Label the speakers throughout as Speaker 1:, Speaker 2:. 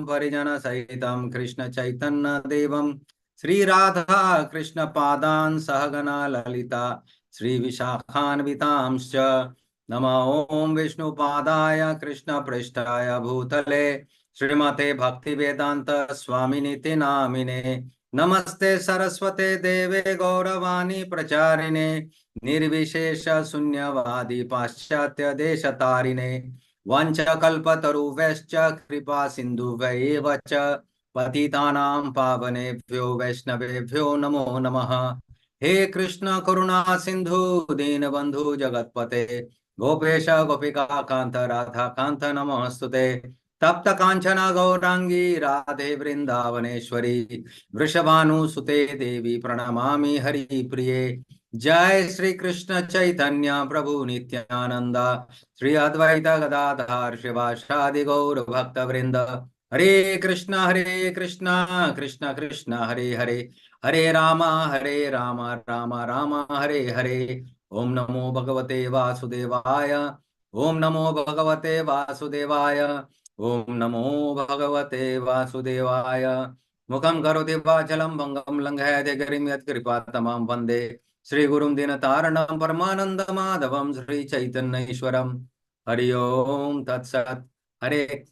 Speaker 1: Parijana Sahitam Krishna Chaitanya Devam Sri Radha Krishna Padan Sahagana Lalita Sri Vishakhan Vitamscha Nama Om Vishnu Padaya Krishna Prishtaya Bhutale Srimate Bhakti Vedanta Swaminiti Namine Namaste Saraswate Deve Gauravani Pracharine Nirvishesha Sunyavadi Paschatya Deshatarine Vancha Kalpataruvescha Kripa Sindhuveva cha Patitanam Pavanebhyo Vaishnavebhyo Namo Namaha He Krishna Karuna Sindhu Dinabandhu Jagatpate Gopesha Gopika Kanta Radha Kanta Namastute Tapta Kanchana Gaurangi Radhe Vrindavaneshwari Vrishabhanu Sute Devi Pranamami Hari Priye Jai Sri Krishna Chaitanya Prabhu Nityananda Sri Advaita Gadadhar Shivashadi Gaur Bhakta Vrinda Hare Krishna Krishna Krishna Hare Hare Hare Rama Rama Hare Hare Om Namo Bhagavate Vasudevaya Om Namo Bhagavate Vasudevaya Om Namo Bhagavate Vasudevaya Mukham Karoti Vachalam Bangam Langhayate Garim Yat Kripatamam Vande Sri Gurum Dinataranam Paramananda Madhavam Sri Chaitanya Ishwaram Hari Om Tat Sat Hare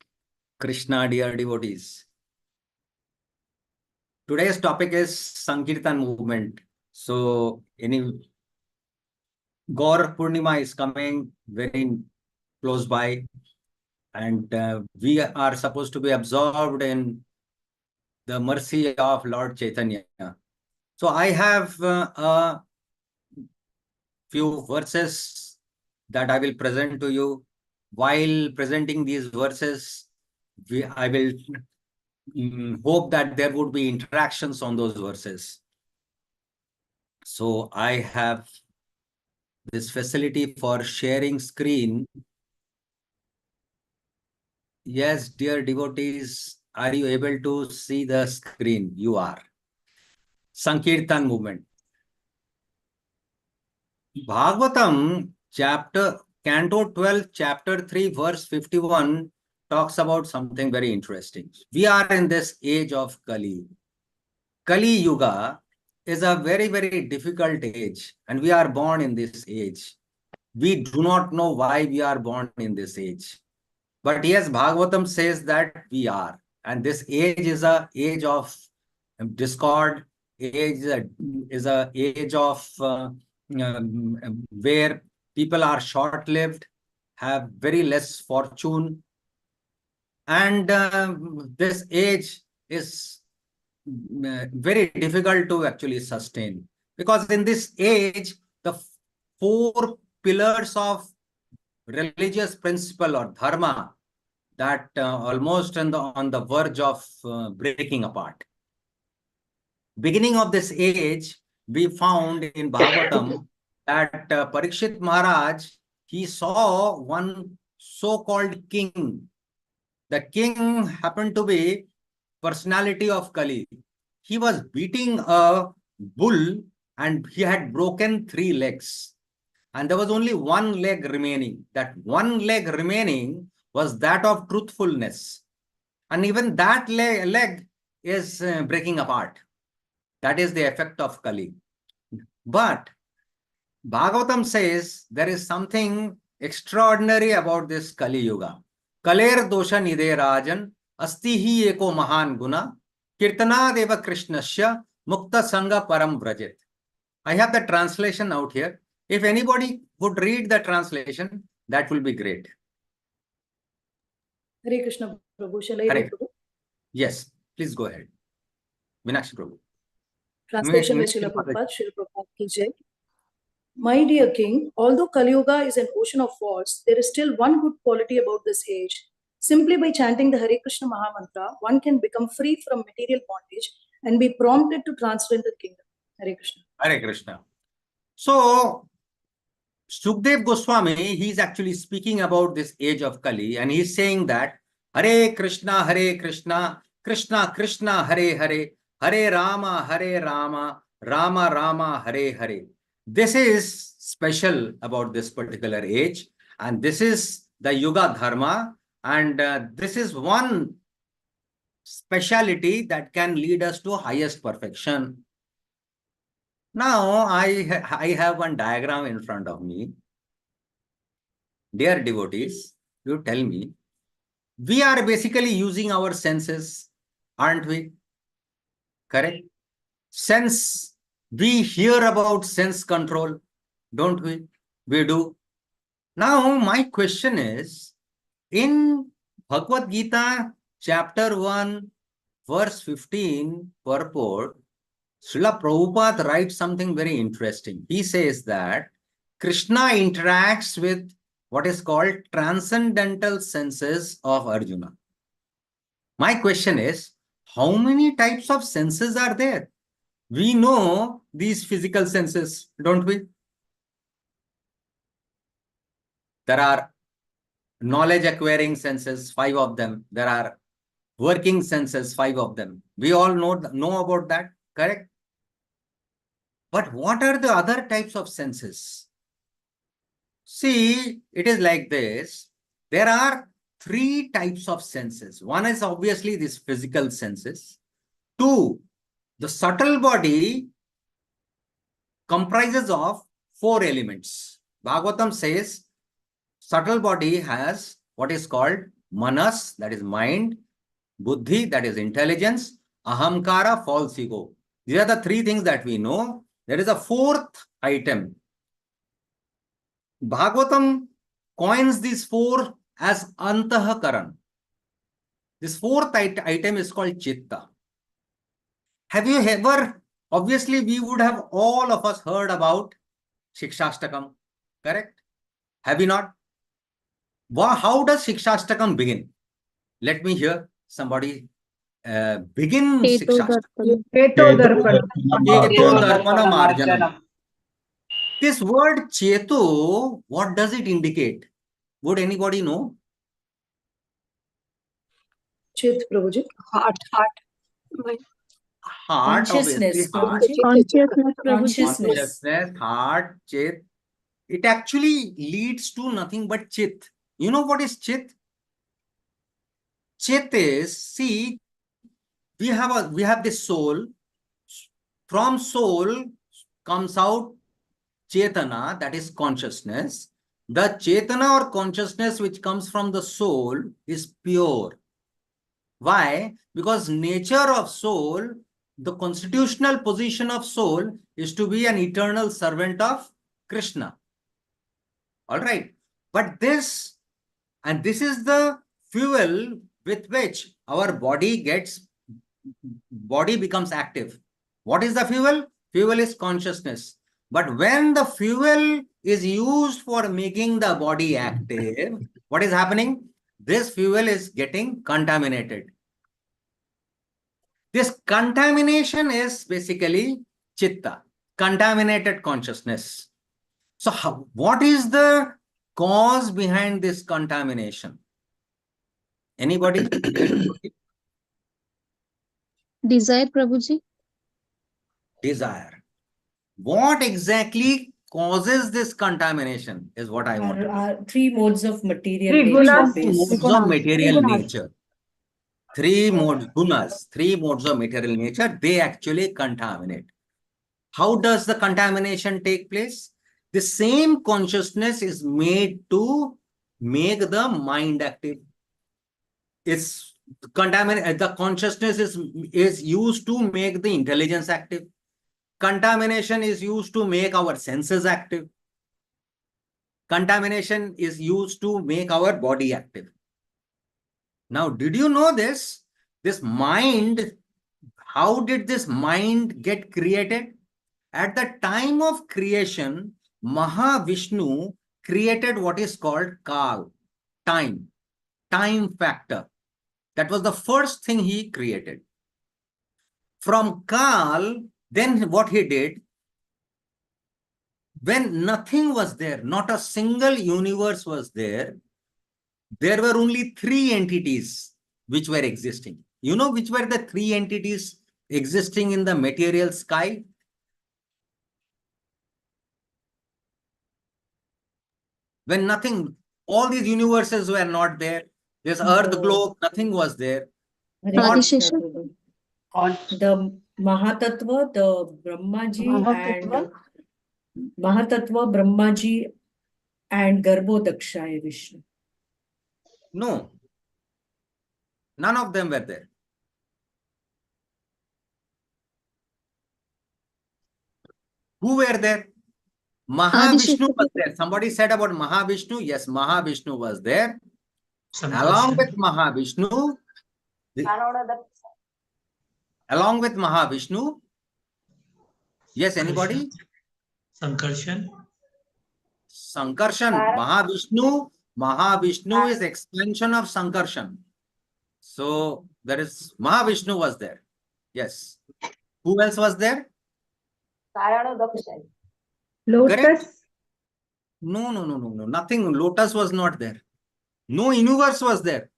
Speaker 1: Krishna, dear devotees. Today's topic is Sankirtan movement. So, Gaur Purnima is coming very close by, and we are supposed to be absorbed in the mercy of Lord Chaitanya. So, I have a few verses that I will present to you. While presenting these verses, I will hope that there would be interactions on those verses. So I have this facility for sharing screen. Yes, dear devotees, are you able to see the screen? You are. Sankirtan movement. Bhagavatam Canto 12, chapter 3, verse 51 talks about something very interesting. We are in this age of Kali. Kali Yuga is a very, very difficult age, and we are born in this age. We do not know why we are born in this age. But yes, Bhagavatam says that we are. And this age is a age of discord, is a age of where people are short-lived, have very less fortune. And this age is very difficult to actually sustain. Because in this age, the 4 pillars of religious principle or dharma that almost on the verge of breaking apart. Beginning of this age, we found in Bhagavatam that Parikshit Maharaj, he saw one so-called king. The king happened to be personality of Kali. He was beating a bull and he had broken 3 legs. And there was only 1 leg remaining. That 1 leg remaining was that of truthfulness. And even that leg is breaking apart. That is the effect of Kali. But Bhagavatam says there is something extraordinary about this Kali Yuga. Kaler dosha nide rajan astihi eko mahan guna kirtana deva krishnasya mukta sangha param vrajit. I have the translation out here. If anybody would read the translation, that will be great.
Speaker 2: Hare Krishna Prabhu. Shall I read, Prabhu?
Speaker 1: Yes, please go ahead. Meenakshi Prabhu.
Speaker 2: Translation by Srila Prabhupada, Srila Prabhupada ki jai. My dear King, although Kali Yuga is an ocean of faults, there is still one good quality about this age. Simply by chanting the Hare Krishna Maha Mantra, one can become free from material bondage and be prompted to transcendental kingdom. Hare Krishna.
Speaker 1: Hare Krishna. So, Sukdev Goswami, he is actually speaking about this age of Kali, and he is saying that Hare Krishna, Krishna Krishna, Hare Hare, Hare Rama, Rama Rama, Hare Hare. This is special about this particular age, and this is the Yuga Dharma, and this is one speciality that can lead us to highest perfection. Now, I have one diagram in front of me. Dear devotees, you tell me, we are basically using our senses, aren't we? Correct? Sense, we hear about sense control, don't we? We do. Now, my question is, in Bhagavad Gita, chapter 1, verse 15, purport, Srila Prabhupada writes something very interesting. He says that Krishna interacts with what is called transcendental senses of Arjuna. My question is, how many types of senses are there? We know these physical senses, don't we? There are knowledge acquiring senses, 5 of them. There are working senses, 5 of them. We all know about that, correct? But what are the other types of senses? See, it is like this. There are 3 types of senses. One is obviously these physical senses. 2, the subtle body comprises of 4 elements. Bhagavatam says subtle body has what is called manas, that is mind, buddhi, that is intelligence, ahamkara, false ego. These are the 3 things that we know. There is a 4th item. Bhagavatam coins these 4 as antahakaran. This 4th item is called chitta. Have you ever, obviously we would have all of us heard about Shikshashtakam, correct? Have we not? How does Shikshashtakam begin? Let me hear somebody begin Shikshashtakam. Cheto darpana marjanam. This word cheto, what does it indicate? Would anybody know?
Speaker 2: Chit, Prabhuji.
Speaker 3: Heart.
Speaker 1: Heart,
Speaker 3: Consciousness,
Speaker 1: obviously.
Speaker 3: Consciousness.
Speaker 1: Heart, chit. It actually leads to nothing but chit. You know what is chit? Chit is, see, we have this soul. From soul comes out Chetana, that is consciousness. The Chetana or consciousness which comes from the soul is pure. Why? Because nature of soul, the constitutional position of soul is to be an eternal servant of Krishna. All right. But this is the fuel with which our body becomes active. What is the fuel? Fuel is consciousness. But when the fuel is used for making the body active, what is happening? This fuel is getting contaminated. This contamination is basically chitta, contaminated consciousness. So what is the cause behind this contamination? Anybody?
Speaker 4: Desire, Prabhuji.
Speaker 1: Desire. What exactly causes this contamination is what I want to know.
Speaker 3: 3 modes of material
Speaker 5: Three
Speaker 3: nature.
Speaker 5: gunas.
Speaker 1: Modes of material nature. 3 modes, gunas, 3 modes of material nature, they actually contaminate. How does the contamination take place? The same consciousness is made to make the mind active. It's the consciousness is used to make the intelligence active. Contamination is used to make our senses active. Contamination is used to make our body active. Now, did you know this? This mind, how did this mind get created? At the time of creation, Mahavishnu created what is called Kal, time factor. That was the first thing he created. From Kal, then what he did, when nothing was there, not a single universe was there, there were only 3 entities which were existing. You know which were the 3 entities existing in the material sky? When nothing, all these universes were not there. This earth, globe, nothing was there.
Speaker 3: Hare Krishna,
Speaker 4: Adishesha.
Speaker 3: Prabhu. The Mahatattva, the Brahmaji and Mahatattva, Brahmaji and Garbhodakshaya Vishnu.
Speaker 1: No, none of them were there. Who were there? Mahavishnu was there. Somebody said about Mahavishnu. Yes, Mahavishnu was there. Along with Mahavishnu, yes, anybody?
Speaker 5: Sankarshan.
Speaker 1: Sankarshan. Mahavishnu is expansion of Sankarshan. So there is Mahavishnu was there. Yes. Who else was there?
Speaker 6: Lotus.
Speaker 1: Correct? No. Nothing. Lotus was not there. No universe was there.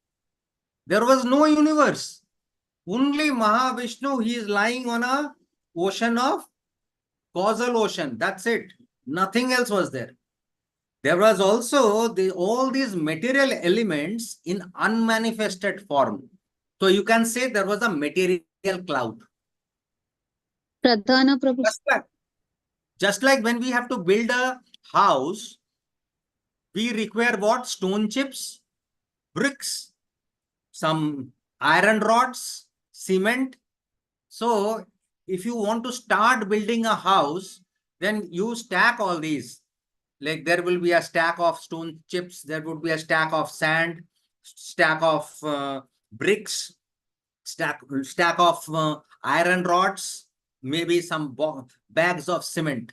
Speaker 1: There was no universe. Only Mahavishnu, he is lying on a ocean of causal ocean. That's it. Nothing else was there. There was also all these material elements in unmanifested form. So you can say there was a material cloud.
Speaker 4: Pradhana Prabhu.
Speaker 1: Just like when we have to build a house, we require what? Stone chips, bricks, some iron rods, cement. So if you want to start building a house, then you stack all these. Like there will be a stack of stone chips, there would be a stack of sand, stack of bricks, stack of iron rods, maybe some bags of cement.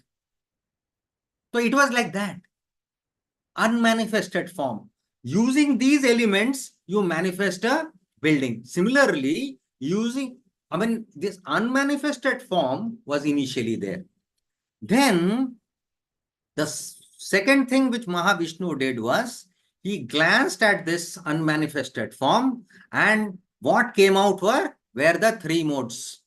Speaker 1: So it was like that. Unmanifested form. Using these elements, you manifest a building. Similarly, this unmanifested form was initially there. Then the second thing which Mahavishnu did was, he glanced at this unmanifested form, and what came out were the three modes.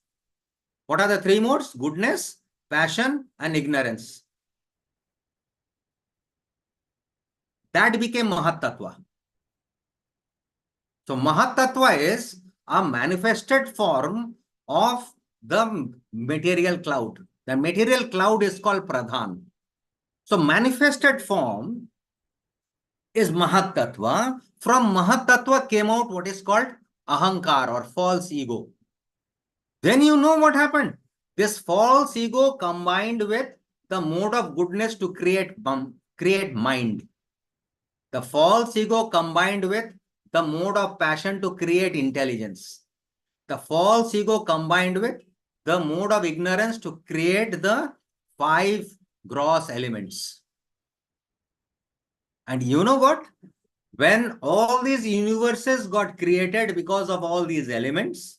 Speaker 1: What are the three modes? Goodness, passion, and ignorance. That became Mahatattva. So Mahatattva is a manifested form of the material cloud. The material cloud is called Pradhan. So manifested form is Mahatattva. From Mahatattva came out what is called Ahankar or false ego. Then you know what happened. This false ego combined with the mode of goodness to create mind. The false ego combined with the mode of passion to create intelligence. The false ego combined with the mode of ignorance to create the 5 gross elements. And you know what? When all these universes got created because of all these elements,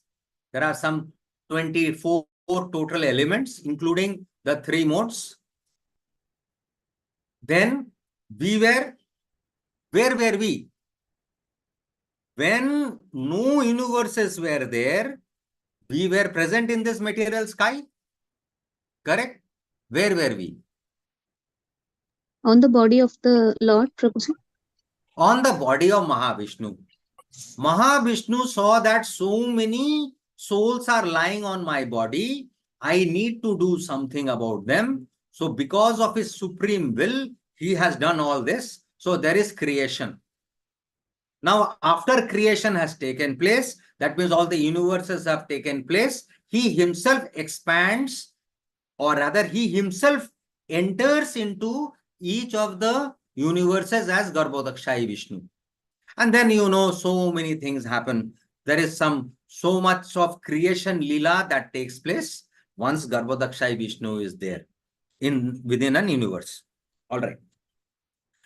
Speaker 1: there are some 24 total elements, including the 3 modes. Then where were we? When no universes were there, we were present in this material sky. Correct? Where were we?
Speaker 4: On the body of the Lord, Prabhuji.
Speaker 1: On the body of Mahavishnu. Mahavishnu saw that so many souls are lying on my body. I need to do something about them. So because of his supreme will, he has done all this. So there is creation. Now, after creation has taken place, that means all the universes have taken place, he himself expands, or rather he himself enters into each of the universes as Garbhodakshaya Vishnu. And then so many things happen. There is so much of creation Lila that takes place once Garbhodakshaya Vishnu is there within an universe. All right.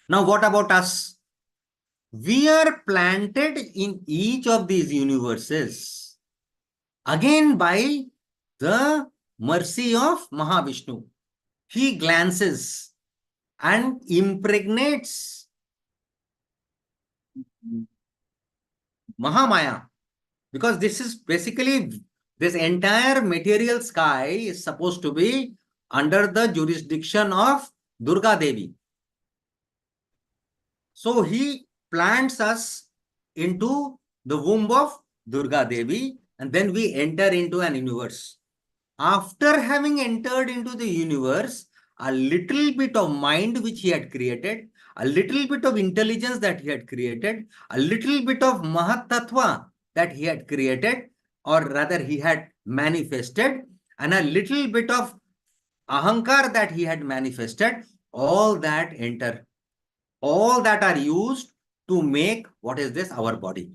Speaker 1: Now what about us? We are planted in each of these universes again by the mercy of Mahavishnu. He glances and impregnates Mahamaya, because this is basically, this entire material sky is supposed to be under the jurisdiction of Durga Devi. So he plants us into the womb of Durga Devi, and then we enter into an universe. After having entered into the universe, a little bit of mind which he had created, a little bit of intelligence that he had created, a little bit of Mahatattva that he had created, or rather he had manifested, and a little bit of Ahankar that he had manifested, all that enter. All that are used to make, what is this? Our body.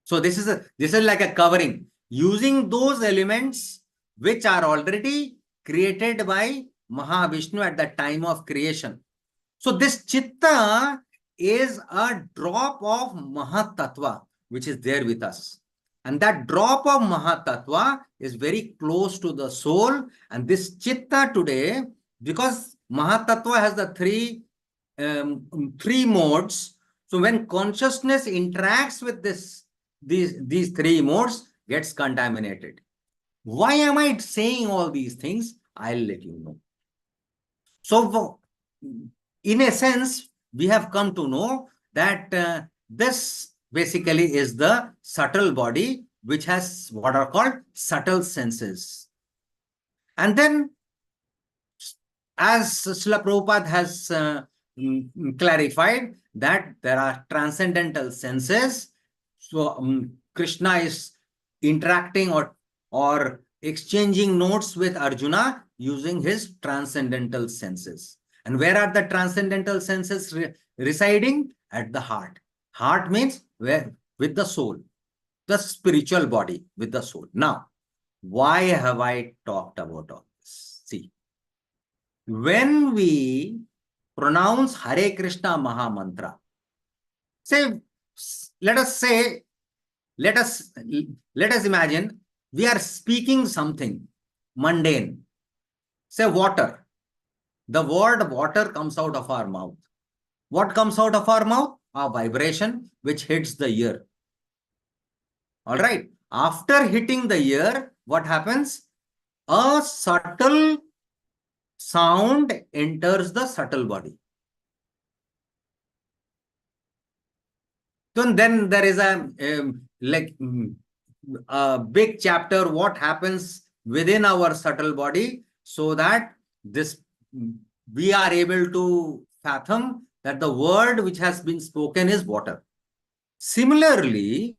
Speaker 1: So this is like a covering, using those elements which are already created by Mahavishnu at the time of creation. So this chitta is a drop of Mahatattva which is there with us. And that drop of Mahatattva is very close to the soul. And this chitta today, because Mahatattva has the three modes. So when consciousness interacts with these three modes, gets contaminated. Why am I saying all these things? I'll let you know. So in a sense, we have come to know that this basically is the subtle body, which has what are called subtle senses. And then, as Srila Prabhupada has clarified, that there are transcendental senses. So Krishna is interacting or exchanging notes with Arjuna using his transcendental senses. And where are the transcendental senses residing? At the heart. Heart means where? With the soul. The spiritual body with the soul. Now, why have I talked about all this? See, when we pronounce Hare Krishna Maha Mantra, let us imagine we are speaking something mundane. Say water. The word water comes out of our mouth. What comes out of our mouth? A vibration which hits the ear. All right. After hitting the ear, what happens? A subtle sound enters the subtle body. So then there is a big chapter, what happens within our subtle body, so that we are able to fathom that the word which has been spoken is water. Similarly,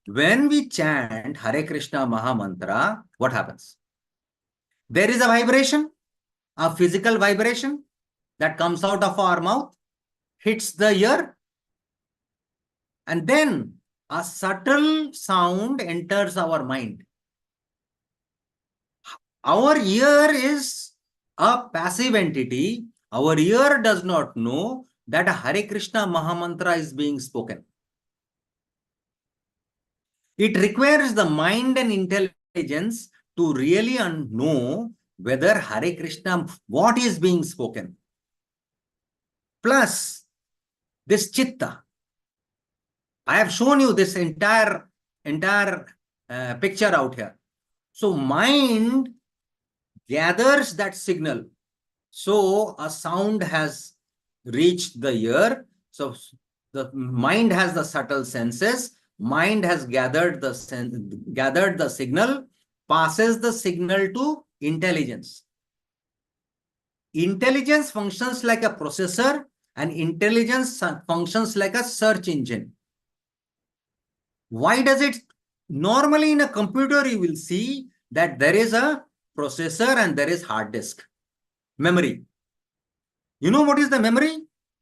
Speaker 1: when we chant Hare Krishna Maha Mantra, what happens? There is a vibration, a physical vibration that comes out of our mouth, hits the ear, and then a subtle sound enters our mind. Our ear is a passive entity. Our ear does not know that a Hare Krishna Maha Mantra is being spoken. It requires the mind and intelligence to really know whether Hare Krishna, what is being spoken. Plus, this chitta. I have shown you this entire picture out here. So mind gathers that signal. So a sound has reached the ear. So the mind has the subtle senses. Mind has gathered the signal, passes the signal to intelligence. Intelligence functions like a processor, and intelligence functions like a search engine. Why does it? Normally in a computer, you will see that there is a processor and there is hard disk, memory. You know what is the memory?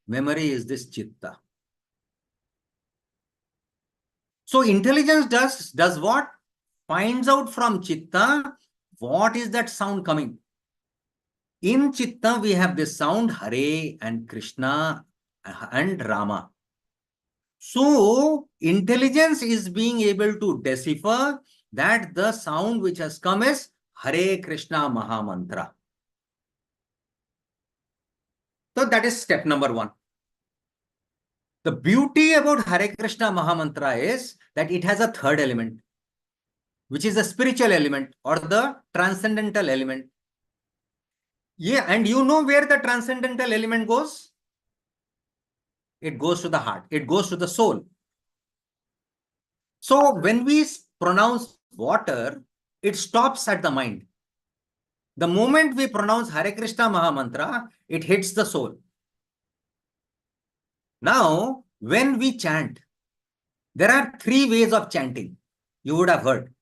Speaker 1: Memory is this chitta. So intelligence does what? Finds out from chitta what is that sound coming. In chitta, we have this sound Hare and Krishna and Rama. So intelligence is being able to decipher that the sound which has come is Hare Krishna Maha Mantra. So that is step number one. The beauty about Hare Krishna Maha Mantra is that it has a third element, which is the spiritual element or the transcendental element. Yeah, and you know where the transcendental element goes? It goes to the heart. It goes to the soul. So when we pronounce water, it stops at the mind. The moment we pronounce Hare Krishna Mahamantra, it hits the soul. Now, when we chant, there are 3 ways of chanting. You would have heard.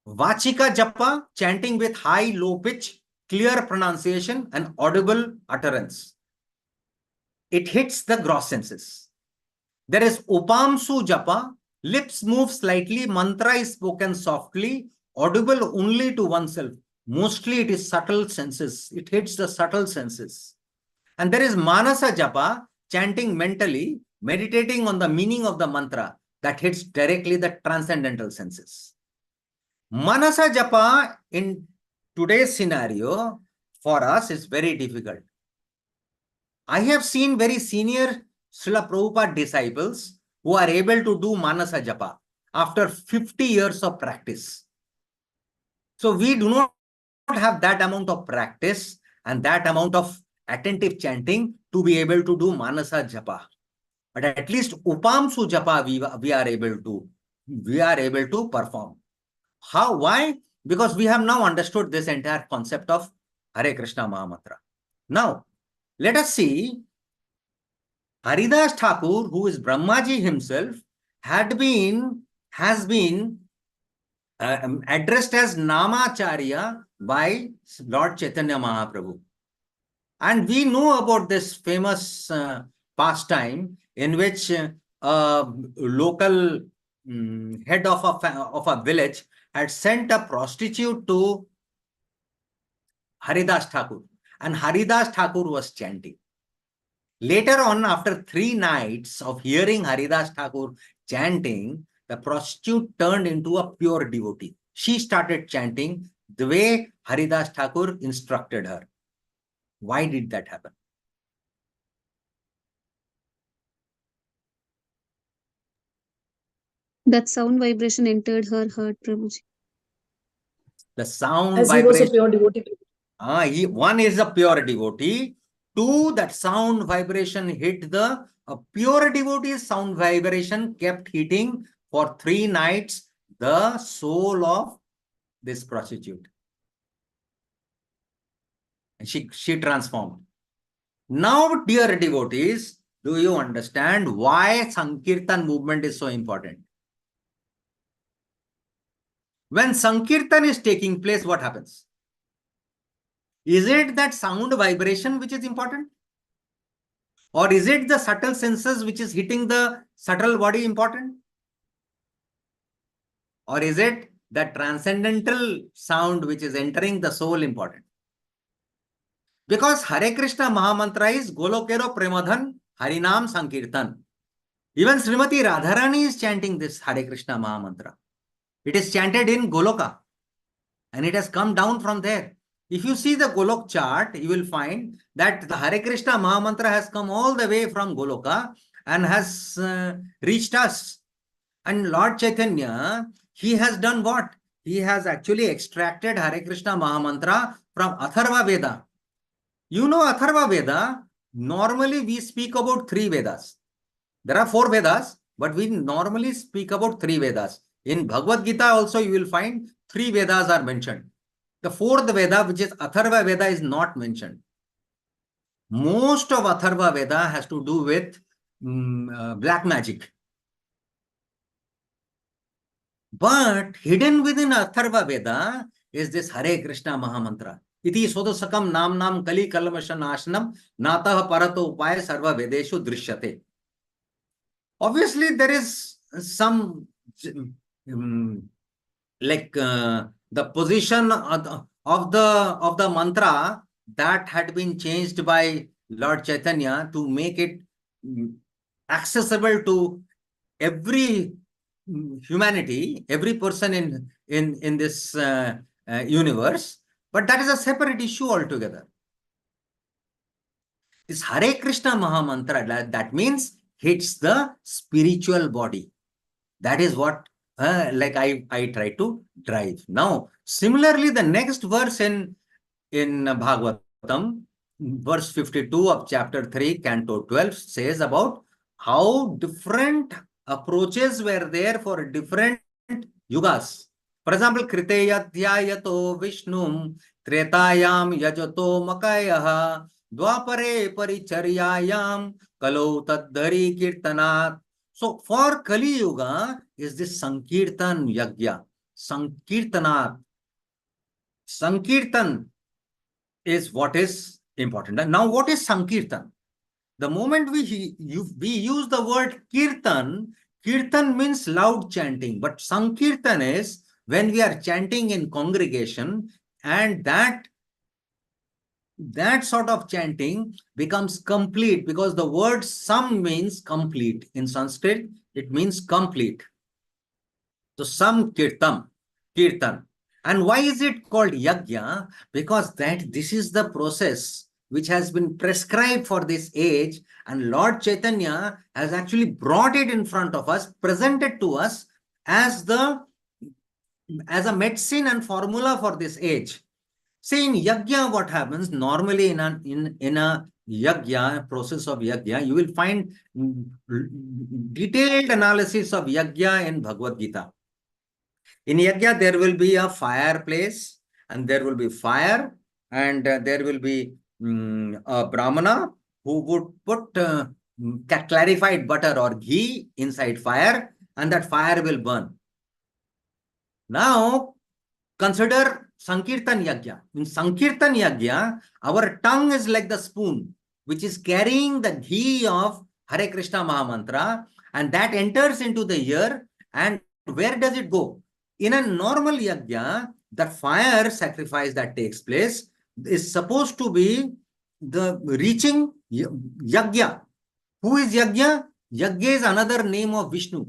Speaker 1: Vachika Japa, chanting with high, low pitch, clear pronunciation and audible utterance. It hits the gross senses. There is Upamsu Japa, lips move slightly, mantra is spoken softly, audible only to oneself. Mostly it is subtle senses. It hits the subtle senses. And there is Manasa Japa, chanting mentally, meditating on the meaning of the mantra, that hits directly the transcendental senses. Manasa Japa in today's scenario for us is very difficult. I have seen very senior Srila Prabhupada disciples who are able to do Manasa Japa after 50 years of practice. So we do not have that amount of practice and that amount of attentive chanting to be able to do Manasa Japa. But at least Upamsu Japa we are able to perform. How? Why? Because we have now understood this entire concept of Hare Krishna Mahamantra. Now, let us see. Haridas Thakur, who is Brahmaji himself, has been addressed as Namacharya by Lord Chaitanya Mahaprabhu. And we know about this famous pastime in which a local head of a village had sent a prostitute to Haridas Thakur, and Haridas Thakur was chanting. Later on, after 3 nights of hearing Haridas Thakur chanting, the prostitute turned into a pure devotee. She started chanting the way Haridas Thakur instructed her. Why did that happen?
Speaker 4: That sound vibration entered her heart, Prabhuji.
Speaker 1: The sound
Speaker 2: As he was a pure devotee.
Speaker 1: One is a pure devotee. 2, that sound vibration hit a pure devotee's sound vibration kept hitting for 3 nights the soul of this prostitute. And she transformed. Now, dear devotees, do you understand why Sankirtan movement is so important? When Sankirtan is taking place, what happens? Is it that sound vibration which is important? Or is it the subtle senses which is hitting the subtle body important? Or is it the transcendental sound which is entering the soul important? Because Hare Krishna Mahamantra is Golokero Premadhan Harinam Sankirtan. Even Srimati Radharani is chanting this Hare Krishna Mahamantra. It is chanted in Goloka and it has come down from there. If you see the Golok chart, you will find that the Hare Krishna Mahamantra has come all the way from Goloka and has reached us. And Lord Chaitanya, he has done what? He has actually extracted Hare Krishna Mahamantra from Atharva Veda. You know Atharva Veda, normally we speak about 3 Vedas. There are 4 Vedas, but we normally speak about 3 Vedas. In Bhagavad Gita also you will find 3 Vedas are mentioned. The 4th Veda, which is Atharva Veda, is not mentioned. Most of Atharva Veda has to do with black magic. But hidden within Atharva Veda is this Hare Krishna Mahamantra. Iti sodasakam namnam kali kalmashan ashanam natah parato upaya sarva vedeshu drishyate. Obviously, there is some the position of the mantra that had been changed by Lord Chaitanya to make it accessible to every humanity, every person in this universe. But that is a separate issue altogether. This Hare Krishna Mahamantra, that means hits the spiritual body. That is what I try to drive. Now, similarly, the next verse in Bhagavatam, verse 52 of chapter 3, canto 12, says about how different approaches were there for different yugas. For example, Kriteyadhyayato Vishnum, Tretayam Yajato Makayaha, Dwapare Paricharyayam, Kalau Taddhari Kirtanat. So for Kali Yuga is this Sankirtan Yagya, Sankirtanat. Sankirtan is what is important. And now what is Sankirtan? The moment we use the word Kirtan, Kirtan means loud chanting, but Sankirtan is when we are chanting in congregation, and that sort of chanting becomes complete, because the word sam means complete. In Sanskrit, it means complete. So Sankirtan, Kirtan. And why is it called Yajna? Because this is the process which has been prescribed for this age, and Lord Chaitanya has actually brought it in front of us, presented to us as a medicine and formula for this age. See, in Yajna, what happens normally in a Yajna, process of Yajna, you will find detailed analysis of Yajna in Bhagavad Gita. In Yajna, there will be a fireplace, and there will be fire, and there will be a Brahmana who would put clarified butter or ghee inside fire, and that fire will burn. Now, consider Sankirtan Yajna. In Sankirtan Yajna, our tongue is like the spoon, which is carrying the ghee of Hare Krishna Mahamantra, and that enters into the ear, and where does it go? In a normal yajna, the fire sacrifice that takes place is supposed to be the reaching yajna. Who is yajna? Yajna is another name of Vishnu.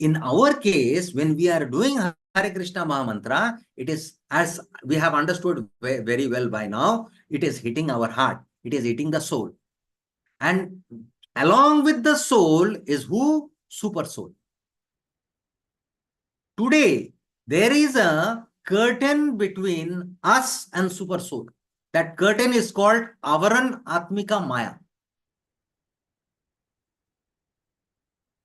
Speaker 1: In our case, when we are doing Hare Krishna Mahamantra, it is, as we have understood very well by now, it is hitting our heart. It is hitting the soul. And along with the soul is who? Super soul. Today, there is a curtain between us and super soul. That curtain is called Avaran Atmika Maya.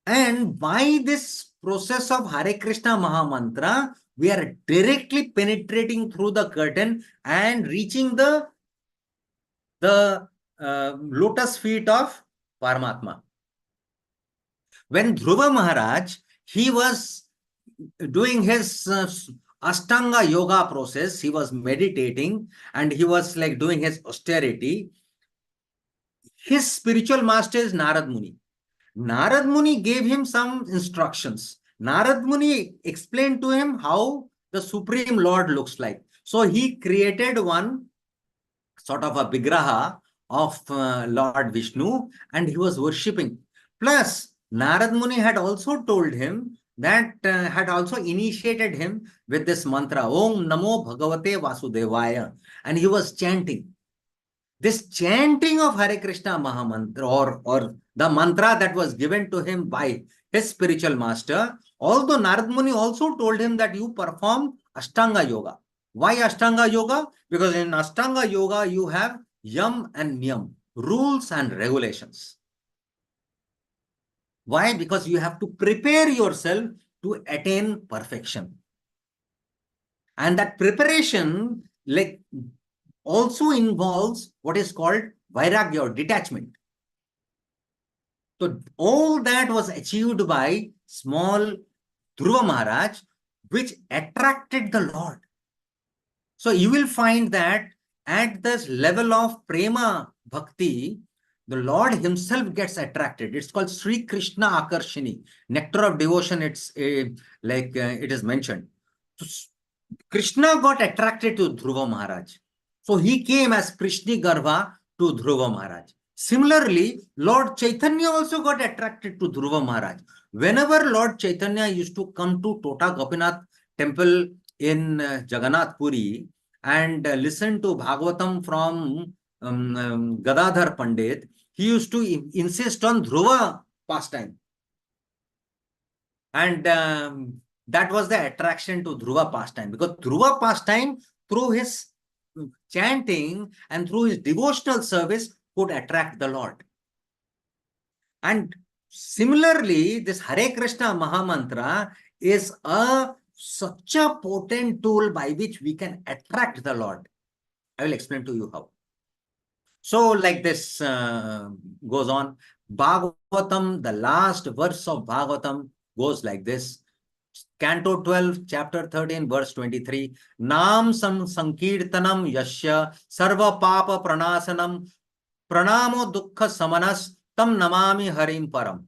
Speaker 1: And by this process of Hare Krishna Mahamantra, we are directly penetrating through the curtain and reaching the lotus feet of Paramatma. When Dhruva Maharaj, he was doing his Ashtanga yoga process, he was meditating, and he was like doing his austerity. His spiritual master is Narad Muni. Narad Muni gave him some instructions. Narad Muni explained to him how the Supreme Lord looks like. So he created one sort of a vigraha of Lord Vishnu, and he was worshipping. Plus, Narad Muni had also told him that, had also initiated him with this mantra, Om Namo Bhagavate Vasudevaya, and he was chanting. This chanting of Hare Krishna Mahamantra, or the mantra that was given to him by his spiritual master, although Narad Muni also told him that you perform Ashtanga Yoga. Why Ashtanga Yoga? Because in Ashtanga Yoga, you have Yam and Niyam, rules and regulations. Why? Because you have to prepare yourself to attain perfection. And that preparation, like, also involves what is called vairagya, or detachment. So all that was achieved by small Dhruva Maharaj, which attracted the Lord. So you will find that at this level of prema bhakti, the Lord himself gets attracted. It's called Sri Krishna Akarshini, nectar of devotion. It's it is mentioned. So Krishna got attracted to Dhruva Maharaj. So he came as Prishni Garva to Dhruva Maharaj. Similarly, Lord Chaitanya also got attracted to Dhruva Maharaj. Whenever Lord Chaitanya used to come to Tota Gopinath temple in Jagannath Puri and listen to Bhagavatam from Gadadhar Pandit, he used to insist on Dhruva pastime. And that was the attraction to Dhruva pastime, because Dhruva pastime, through his chanting and through his devotional service, could attract the Lord. And Similarly, this Hare Krishna Mahamantra is such a potent tool by which we can attract the Lord. I will explain to you how. So like this goes on. Bhagavatam, the last verse of Bhagavatam goes like this. Canto 12, chapter 13, verse 23. Nam sankirtanam yasya sarva papa pranasanam pranamo dukkha samanas tam namami harim param.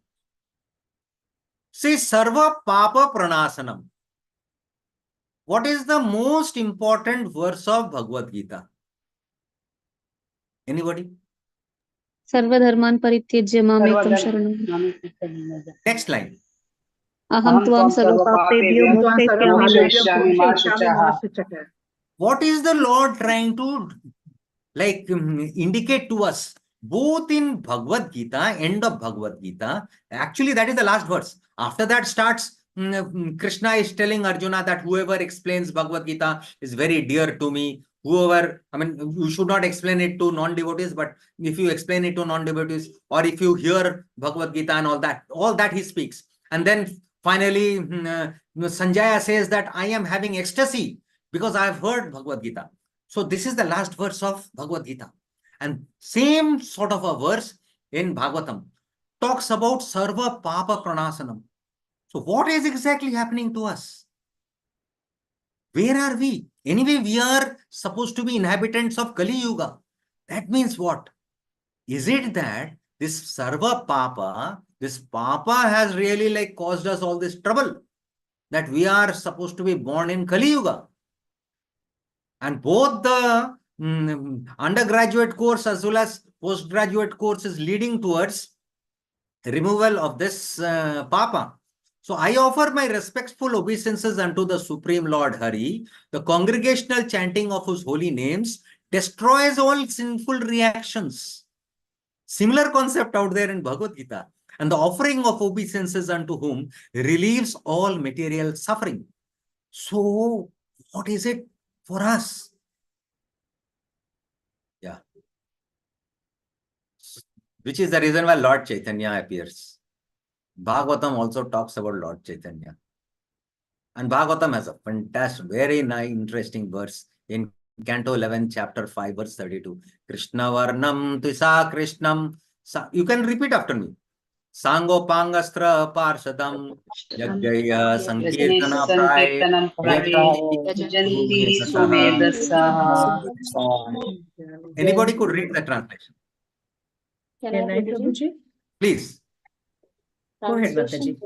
Speaker 1: See, sarva papa pranasanam. What is the most important verse of Bhagavad Gita? Anybody?
Speaker 4: सर्वधर्मान् परित्यज्य मामेकं शरणं
Speaker 1: Next line.
Speaker 4: अहं त्वां सर्वपापेभ्यो मोक्षयिष्यामि मा शुचः.
Speaker 1: What is the Lord trying to indicate to us? Both in Bhagavad Gita, end of Bhagavad Gita, actually that is the last verse. After that starts, Krishna is telling Arjuna that whoever explains Bhagavad Gita is very dear to me. Whoever, I mean, you should not explain it to non-devotees, but if you explain it to non-devotees, or if you hear Bhagavad Gita and all that he speaks. And then finally, Sanjaya says that I am having ecstasy because I have heard Bhagavad Gita. So this is the last verse of Bhagavad Gita. And same sort of a verse in Bhagavatam talks about Sarva Papa Pranasanam. So what is exactly happening to us? Where are we? Anyway, we are supposed to be inhabitants of Kali Yuga. That means what? Is it that this Sarva Papa, this Papa has really caused us all this trouble? That we are supposed to be born in Kali Yuga. And both the undergraduate course as well as postgraduate course is leading towards removal of this Papa. So I offer my respectful obeisances unto the Supreme Lord Hari. The congregational chanting of whose holy names destroys all sinful reactions. Similar concept out there in Bhagavad Gita. And the offering of obeisances unto whom relieves all material suffering. So what is it for us? Yeah. Which is the reason why Lord Chaitanya appears. Bhagavatam also talks about Lord Chaitanya. And Bhagavatam has a fantastic, very nice, interesting verse in Canto 11, chapter 5, verse 32. Krishna Varnam Tisa Krishnam. You can repeat after me. Sango Pangastra Parshadam Yajjaya Sankirtana Prai Yajanti Sumedasa. Anybody could read the translation.
Speaker 3: Can I, Prabhuji?
Speaker 1: Please.
Speaker 3: Go ahead, Mataji.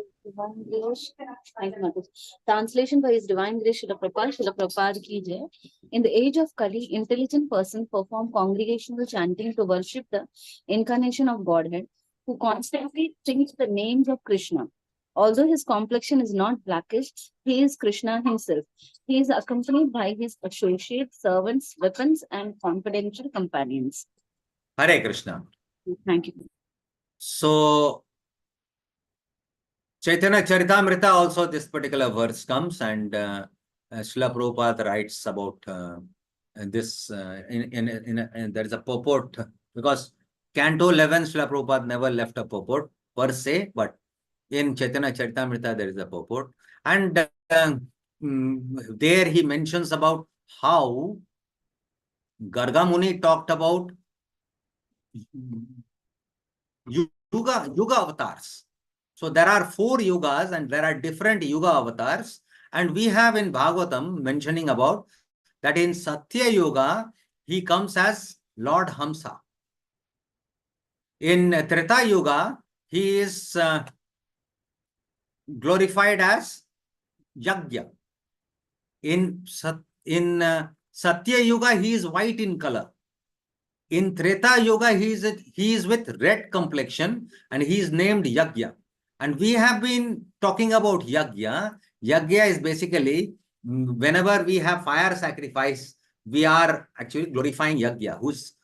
Speaker 6: Translation by His Divine Grace Srila Prabhupada ki jai. In the age of Kali, intelligent persons perform congregational chanting to worship the incarnation of Godhead, who constantly sings the names of Krishna. Although his complexion is not blackish, he is Krishna himself. He is accompanied by his associates, servants, weapons, and confidential companions.
Speaker 1: Hare Krishna.
Speaker 6: Thank you.
Speaker 1: So, Chaitanya Charitamrita also this particular verse comes, and Srila Prabhupada writes about this there is a purport, because Canto 11 Srila Prabhupada never left a purport per se, but in Chaitanya Charitamrita there is a purport, and there he mentions about how Garga Muni talked about Yuga avatars. So there are 4 yugas and there are different yuga avatars, and we have in Bhagavatam mentioning about that in Satya Yuga he comes as Lord Hamsa. In Treta Yuga he is glorified as Yagya. In Satya Yuga he is white in color. In Treta Yuga he is with red complexion and he is named Yagya. And we have been talking about Yagya. Yagya is basically whenever we have fire sacrifice, we are actually glorifying Yagya, who is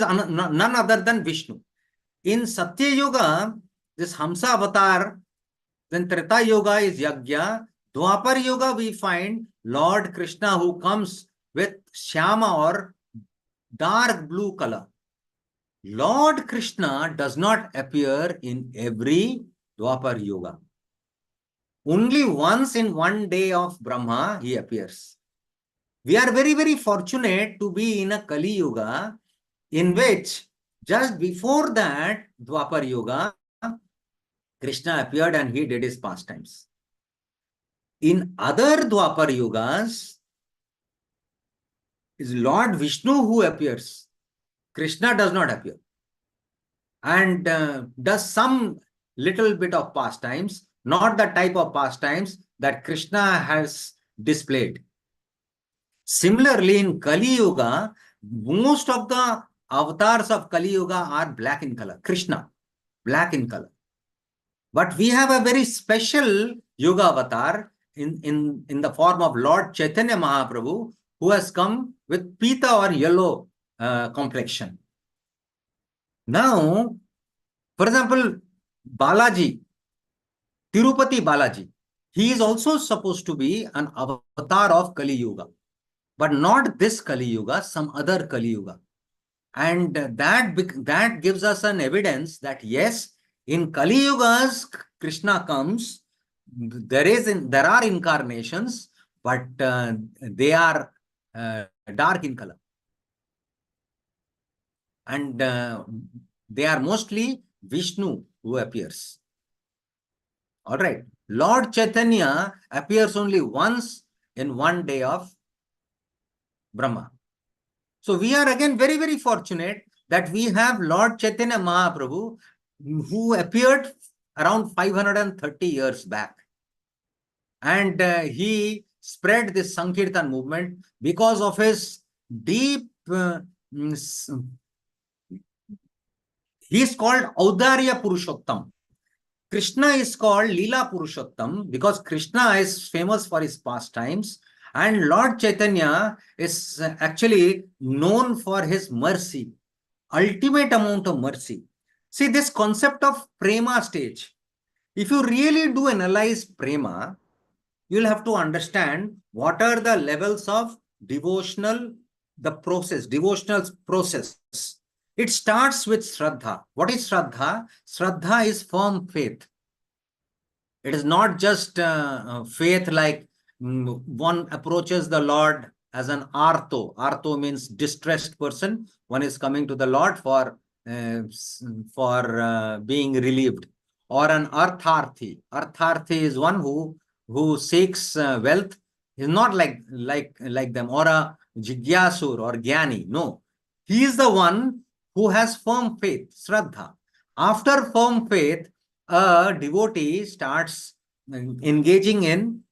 Speaker 1: none other than Vishnu. In Satya Yuga, this Hamsa avatar, then Treta Yuga is Yagya. Dwapar Yuga we find Lord Krishna who comes with Shyama or dark blue color. Lord Krishna does not appear in every Dwapar Yuga. Only once in one day of Brahma he appears. We are very, very fortunate to be in a Kali Yuga in which just before that Dwapar Yuga, Krishna appeared and he did his pastimes. In other Dwapar Yugas, is Lord Vishnu who appears. Krishna does not appear. And does some little bit of pastimes, not the type of pastimes that Krishna has displayed. Similarly, in Kali Yuga, most of the avatars of Kali Yuga are black in color. Krishna, black in color. But we have a very special Yuga avatar in the form of Lord Chaitanya Mahaprabhu, who has come with pita or yellow complexion. Now, for example, Balaji, Tirupati Balaji, he is also supposed to be an avatar of Kali Yuga, but not this Kali Yuga, some other Kali Yuga. And that gives us an evidence that yes, in Kali Yugas, Krishna comes, there are incarnations, but they are dark in color. And they are mostly Vishnu who appears. All right. Lord Chaitanya appears only once in one day of Brahma. So we are again very, very fortunate that we have Lord Chaitanya Mahaprabhu who appeared around 530 years back. And he spread this Sankirtan movement because of his deep, he is called Audarya Purushottam. Krishna is called Lila Purushottam because Krishna is famous for his pastimes. And Lord Chaitanya is actually known for his mercy, ultimate amount of mercy. See, this concept of prema stage, if you really do analyze prema, you'll have to understand what are the levels of devotional process. It starts with Shraddha. What is Shraddha? Shraddha is firm faith. It is not just faith like one approaches the Lord as an artho. Artho means distressed person. One is coming to the Lord for being relieved. Or an artharthi. Artharthi is one who seeks wealth. Is not like them. Or a jigyasur or jnani. No. He is the one who has firm faith, Shraddha. After firm faith, a devotee starts engaging in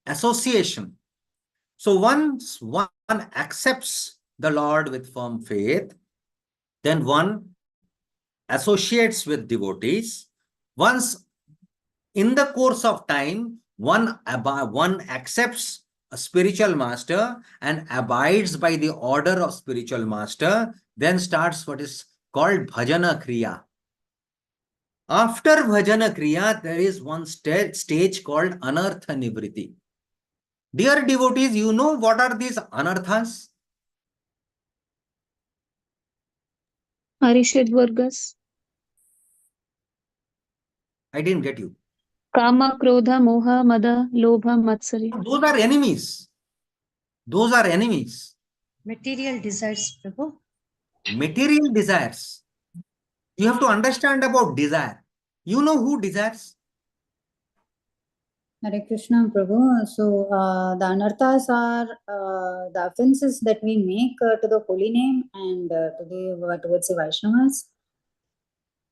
Speaker 1: association. So once one accepts the Lord with firm faith, then one associates with devotees. Once in the course of time, one accepts a spiritual master and abides by the order of spiritual master, then starts what is called bhajana kriya. After bhajana kriya, there is one stage called anartha nivriti. Dear devotees, you know what are these anarthas?
Speaker 4: Arishad Vargas.
Speaker 1: I didn't get you.
Speaker 4: Kama, Krodha, Moha, Mada, Lobha, Matsarya.
Speaker 1: Those are enemies. Those are enemies.
Speaker 3: Material desires, Prabhu.
Speaker 1: Material desires. You have to understand about desire. You know who desires?
Speaker 7: Hare Krishna, Prabhu. So the anarthas are the offenses that we make to the holy name and towards the Vaishnavas.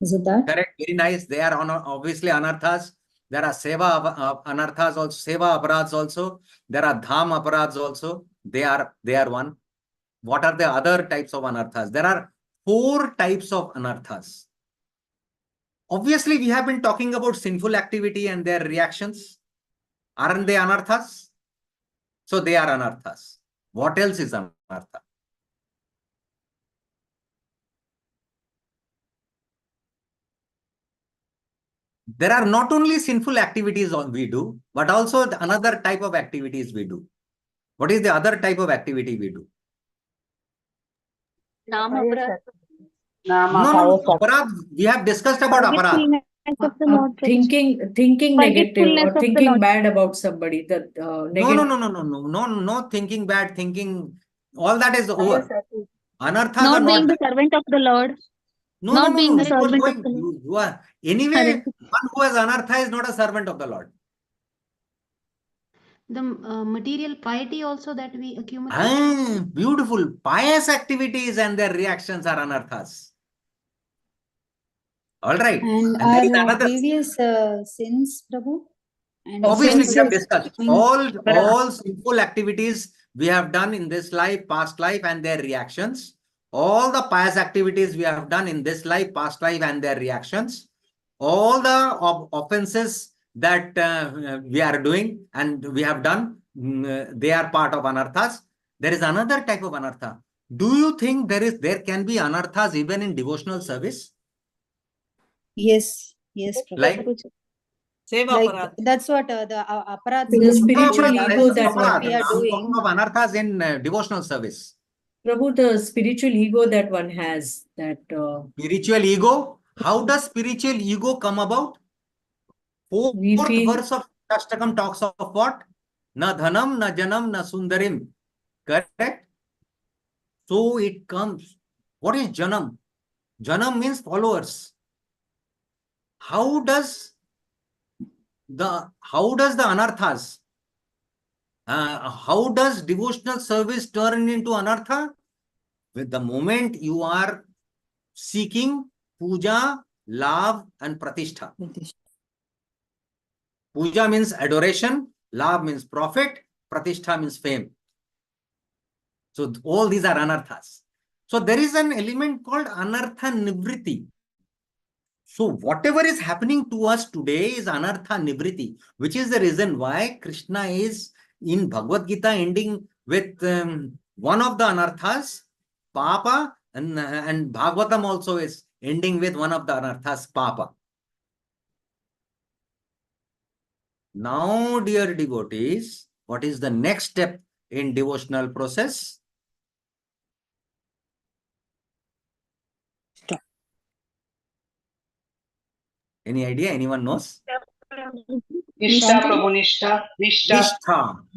Speaker 7: Is it that?
Speaker 1: Correct. Very nice. They are obviously anarthas. There are seva anarthas also, seva aparads also. There are dham aparads also. They are one. What are the other types of anarthas? There are 4 types of anarthas. Obviously, we have been talking about sinful activity and their reactions. Aren't they anarthas? So they are anarthas. What else is anartha? There are not only sinful activities we do, but also another type of activities we do. What is the other type of activity we do? No, aparadh. We have discussed about aparadh.
Speaker 6: Forgetfulness of the Lord, Prabhuji.
Speaker 8: Thinking negative
Speaker 6: Forgetfulness
Speaker 8: or
Speaker 6: of the
Speaker 8: thinking
Speaker 6: Lord.
Speaker 8: bad about somebody.
Speaker 1: No, thinking bad, thinking, all that is over. Anarthas are
Speaker 6: Not being
Speaker 1: not.
Speaker 6: the servant of the Lord.
Speaker 1: No,
Speaker 6: Not being the
Speaker 1: you are
Speaker 6: servant of
Speaker 1: going,
Speaker 6: the Lord.
Speaker 1: you are, anyway,
Speaker 6: Hare
Speaker 1: one who has anartha is not a servant of the Lord.
Speaker 9: The material piety also that we accumulate.
Speaker 1: Ah, beautiful. Pious activities and their reactions are anarthas. All right.
Speaker 7: And
Speaker 1: And there is
Speaker 7: our
Speaker 1: another.
Speaker 7: previous sins, Prabhu? And
Speaker 1: Obviously, we have
Speaker 7: offenses
Speaker 1: discussed
Speaker 7: coming-
Speaker 1: all sinful activities we have done in this life, past life, and their reactions. All the pious activities we have done in this life, past life, and their reactions. All the offenses that we are doing and we have done, they are part of anarthas. There is another type of anartha. Do you think there can be anarthas even in devotional service?
Speaker 7: Yes, Prabhu.
Speaker 1: Like
Speaker 7: Like that's what the aparadh.
Speaker 8: The spiritual
Speaker 7: the
Speaker 8: ego
Speaker 7: offenses
Speaker 8: that
Speaker 7: that
Speaker 8: one
Speaker 7: we are
Speaker 8: has.
Speaker 1: I'm
Speaker 7: doing.
Speaker 1: talking of anarthas in devotional service.
Speaker 8: Prabhu, the spiritual ego that one has, that
Speaker 1: Spiritual ego. How does spiritual ego come about? Fourth verse of Ashtakam talks of what? Na dhanam, na janam, na sundarim. Correct? So it comes. What is janam? Janam means followers. How does the anarthas? How does devotional service turn into anartha? With the moment you are seeking puja, love, and pratishtha. Puja means adoration, love means profit, pratishtha means fame. So all these are anarthas. So there is an element called anartha nivriti. So whatever is happening to us today is anartha nivriti, which is the reason why Krishna is in Bhagavad Gita ending with one of the anarthas, papa, and Bhagavatam also is ending with one of the anarthas, papa. Now, dear devotees, what is the next step in devotional process? Any idea? Anyone knows?
Speaker 10: Nishtha, Prabhu, Nishtha.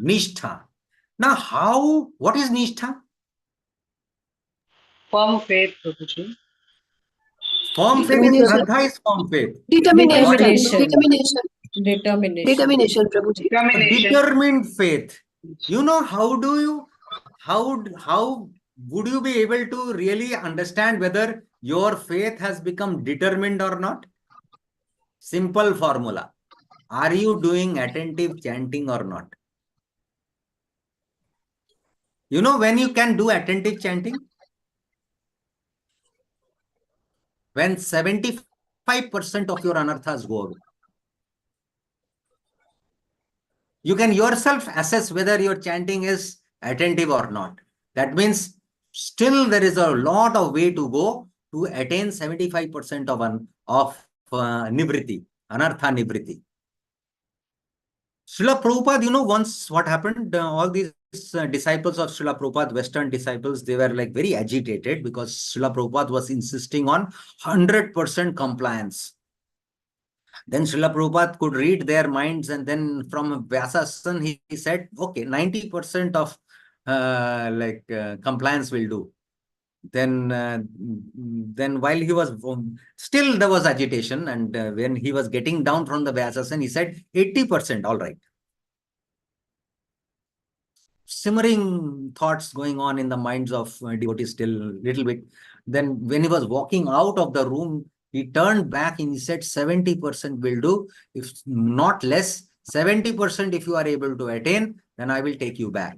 Speaker 1: Nishtha. Now, what is Nishtha?
Speaker 10: Firm faith, Prabhuji.
Speaker 1: Firm faith is Shraddha is firm faith.
Speaker 8: determination,
Speaker 10: Prabhuji.
Speaker 1: Determined faith. You know, how would you be able to really understand whether your faith has become determined or not? Simple formula. Are you doing attentive chanting or not? You know when you can do attentive chanting? When 75% of your anarthas go away. You can yourself assess whether your chanting is attentive or not. That means still there is a lot of way to go to attain 75% of nivriti, anartha nivriti. Srila Prabhupada, you know, once what happened, all these disciples of Srila Prabhupada, Western disciples, they were like very agitated because Srila Prabhupada was insisting on 100% compliance. Then Srila Prabhupada could read their minds, and then from Vyasasana, he said, okay, 90% of compliance will do. Then while he was, still there was agitation, and when he was getting down from the Vyasasana, he said 80%, all right. Simmering thoughts going on in the minds of devotees still little bit. Then when he was walking out of the room, he turned back and he said 70% will do. If not less, 70% if you are able to attain, then I will take you back.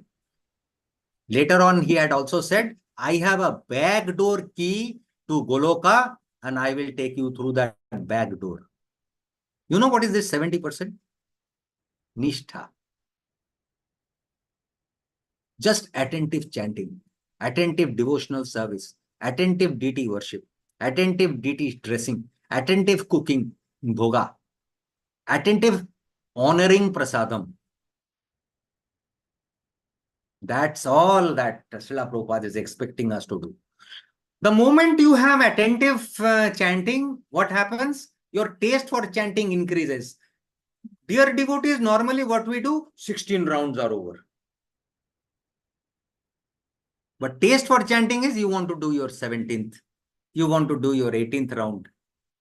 Speaker 1: Later on, he had also said, I have a back door key to Goloka and I will take you through that back door. You know what is this 70%? Nishtha. Just attentive chanting, attentive devotional service, attentive deity worship, attentive deity dressing, attentive cooking, bhoga, attentive honoring prasadam. That's all that Srila Prabhupada is expecting us to do. The moment you have attentive chanting, what happens? Your taste for chanting increases. Dear devotees, normally what we do, 16 rounds are over. But taste for chanting is you want to do your 17th. You want to do your 18th round.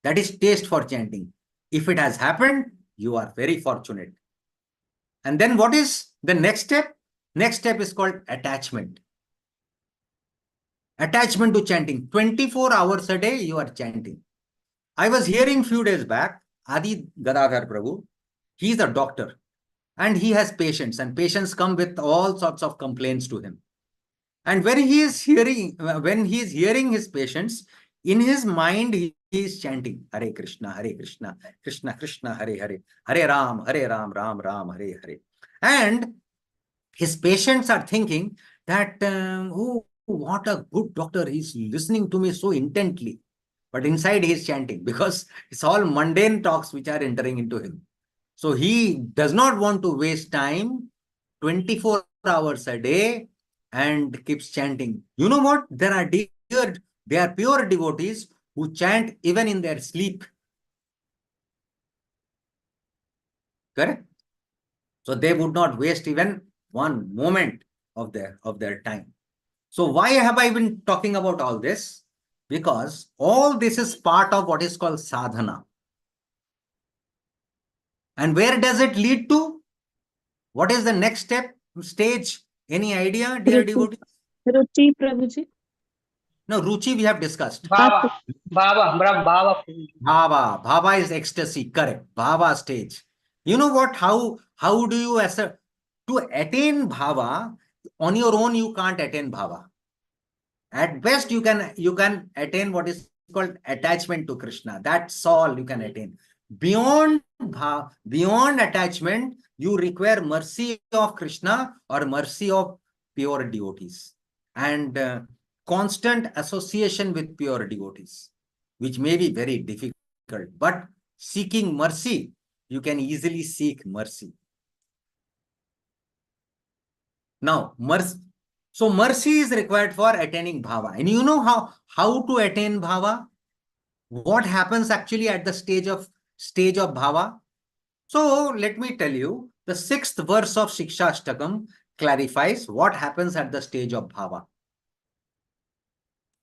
Speaker 1: That is taste for chanting. If it has happened, you are very fortunate. And then what is the next step? Next step is called attachment. Attachment to chanting. 24 hours a day, you are chanting. I was hearing few days back, Adi Gadadhar Prabhu, he is a doctor and he has patients, and patients come with all sorts of complaints to him. And when he is hearing his patients, in his mind, he is chanting, Hare Krishna, Krishna Krishna, Hare Hare, Hare Ram, Ram Ram, Hare Hare. And his patients are thinking that, oh, what a good doctor, he's listening to me so intently. But inside he is chanting, because it's all mundane talks which are entering into him. So he does not want to waste time, 24 hours a day, and keeps chanting. You know what? There are pure devotees who chant even in their sleep. Correct? So they would not waste even one moment of their time. So why have I been talking about all this? Because all this is part of what is called sadhana. And where does it lead to? What is the next stage? Any idea, dear devotees?
Speaker 4: Ruchi, Prabhuji.
Speaker 1: No, Ruchi we have discussed.
Speaker 10: Bhava. Bhava.
Speaker 1: Bhava is ecstasy, correct. Bhava stage. You know what? How do you to attain bhava? On your own, you can't attain bhava. At best, you can attain what is called attachment to Krishna. That's all you can attain. Beyond attachment, you require mercy of Krishna or mercy of pure devotees, and constant association with pure devotees, which may be very difficult. But seeking mercy, you can easily seek mercy. Now, mercy. So mercy is required for attaining bhava. And you know how to attain bhava? What happens actually at the stage of bhava? So let me tell you, the 6th verse of Shikshashtakam clarifies what happens at the stage of bhava.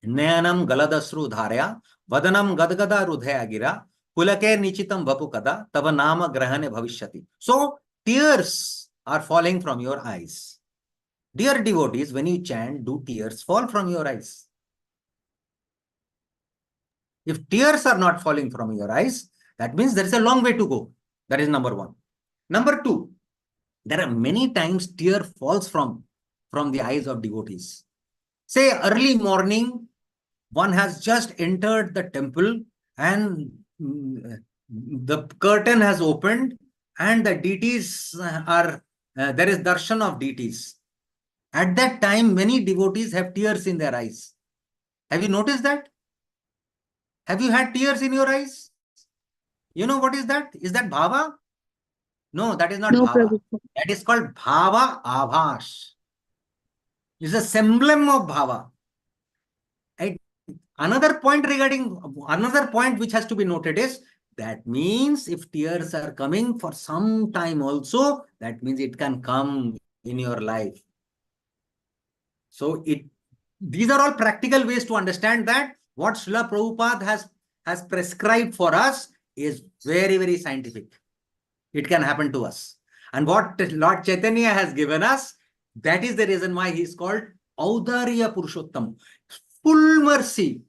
Speaker 1: Nayanam galadasru dharya, vadanam gadgada rudhaya gira, pulake nichitam vapukada, tava nama grahane bhavishyati. So tears are falling from your eyes. Dear devotees, when you chant, do tears fall from your eyes? If tears are not falling from your eyes, that means there is a long way to go. That is number one. Number two, there are many times tear falls from the eyes of devotees. Say early morning, one has just entered the temple and the curtain has opened and the deities there is darshan of deities. At that time, many devotees have tears in their eyes. Have you noticed that? Have you had tears in your eyes? You know what is that? Is that bhava? No, that is not
Speaker 4: No,
Speaker 1: bhava.
Speaker 4: Prabhuji.
Speaker 1: That is called bhava abhash. It's a semblance of bhava. Another point which has to be noted is that means if tears are coming for some time also, that means it can come in your life. So these are all practical ways to understand that what Srila Prabhupada has prescribed for us is very, very scientific. It can happen to us. And what Lord Chaitanya has given us, that is the reason why he is called Audarya Purushottam. Full mercy.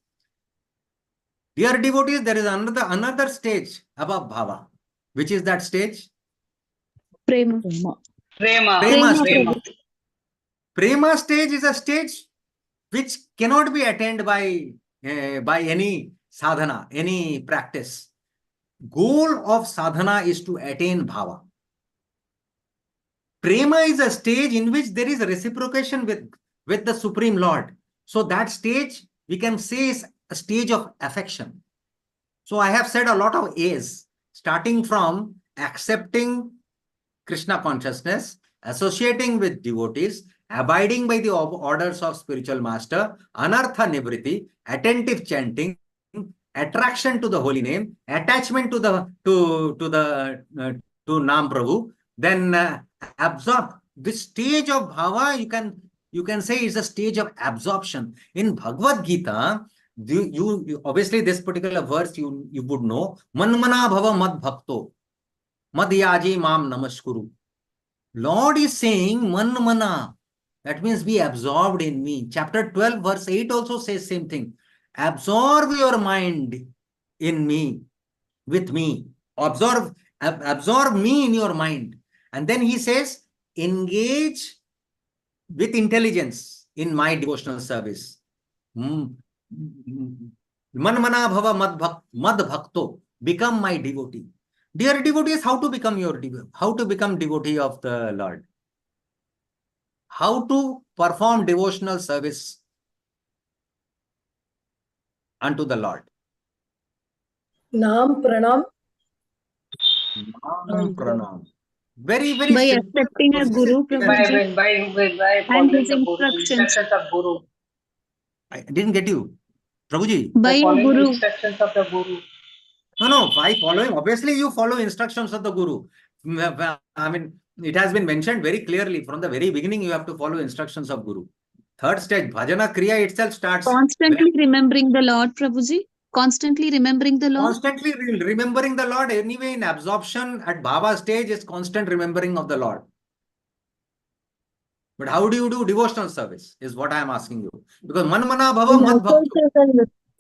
Speaker 1: Dear devotees, there is another stage above bhava. Which is that stage?
Speaker 4: Prema.
Speaker 10: Prema.
Speaker 1: Prema stage is a stage which cannot be attained by any sadhana, any practice. Goal of sadhana is to attain bhava. Prema is a stage in which there is a reciprocation with the Supreme Lord. So that stage we can say is a stage of affection. So I have said a lot of A's, starting from accepting Krishna consciousness, associating with devotees, abiding by the orders of spiritual master, anartha nivriti, attentive chanting, attraction to the holy name, attachment to the to Nam Prabhu, then absorb. This stage of bhava, you can say, is a stage of absorption. In Bhagavad Gita, you obviously this particular verse you would know. Manmana bhava mad bhakto, mad yaji mam namaskuru. Lord is saying manmana. That means be absorbed in me. Chapter 12, verse 8 also says same thing. Absorb your mind in me, with me. Absorb me in your mind. And then he says, engage with intelligence in my devotional service. Manmana bhava mad bhakto. Become my devotee. Dear devotees, how to become your devotee? How to become devotee of the Lord? How to perform devotional service unto the Lord?
Speaker 2: Nam pranam.
Speaker 1: Nam pranam. Very, very
Speaker 4: By
Speaker 1: simple
Speaker 4: accepting a
Speaker 1: process.
Speaker 4: guru,
Speaker 1: Even
Speaker 4: Prabhuji,
Speaker 10: by
Speaker 4: and
Speaker 10: following
Speaker 4: his
Speaker 10: the guru,
Speaker 4: instructions.
Speaker 10: instructions of guru.
Speaker 1: I didn't get you. Prabhuji.
Speaker 4: By
Speaker 10: By
Speaker 4: a
Speaker 10: following the
Speaker 4: guru.
Speaker 10: instructions of the guru.
Speaker 1: No, by following, obviously you follow instructions of the guru. I mean, it has been mentioned very clearly from the very beginning, you have to follow instructions of guru. Third stage, bhajana kriya itself starts.
Speaker 4: Constantly remembering the Lord, Prabhuji. Constantly remembering the Lord.
Speaker 1: Constantly remembering the Lord. Anyway, in absorption at Baba stage is constant remembering of the Lord. But how do you do devotional service is what I am asking you. Because manmana bhava mad bhakto.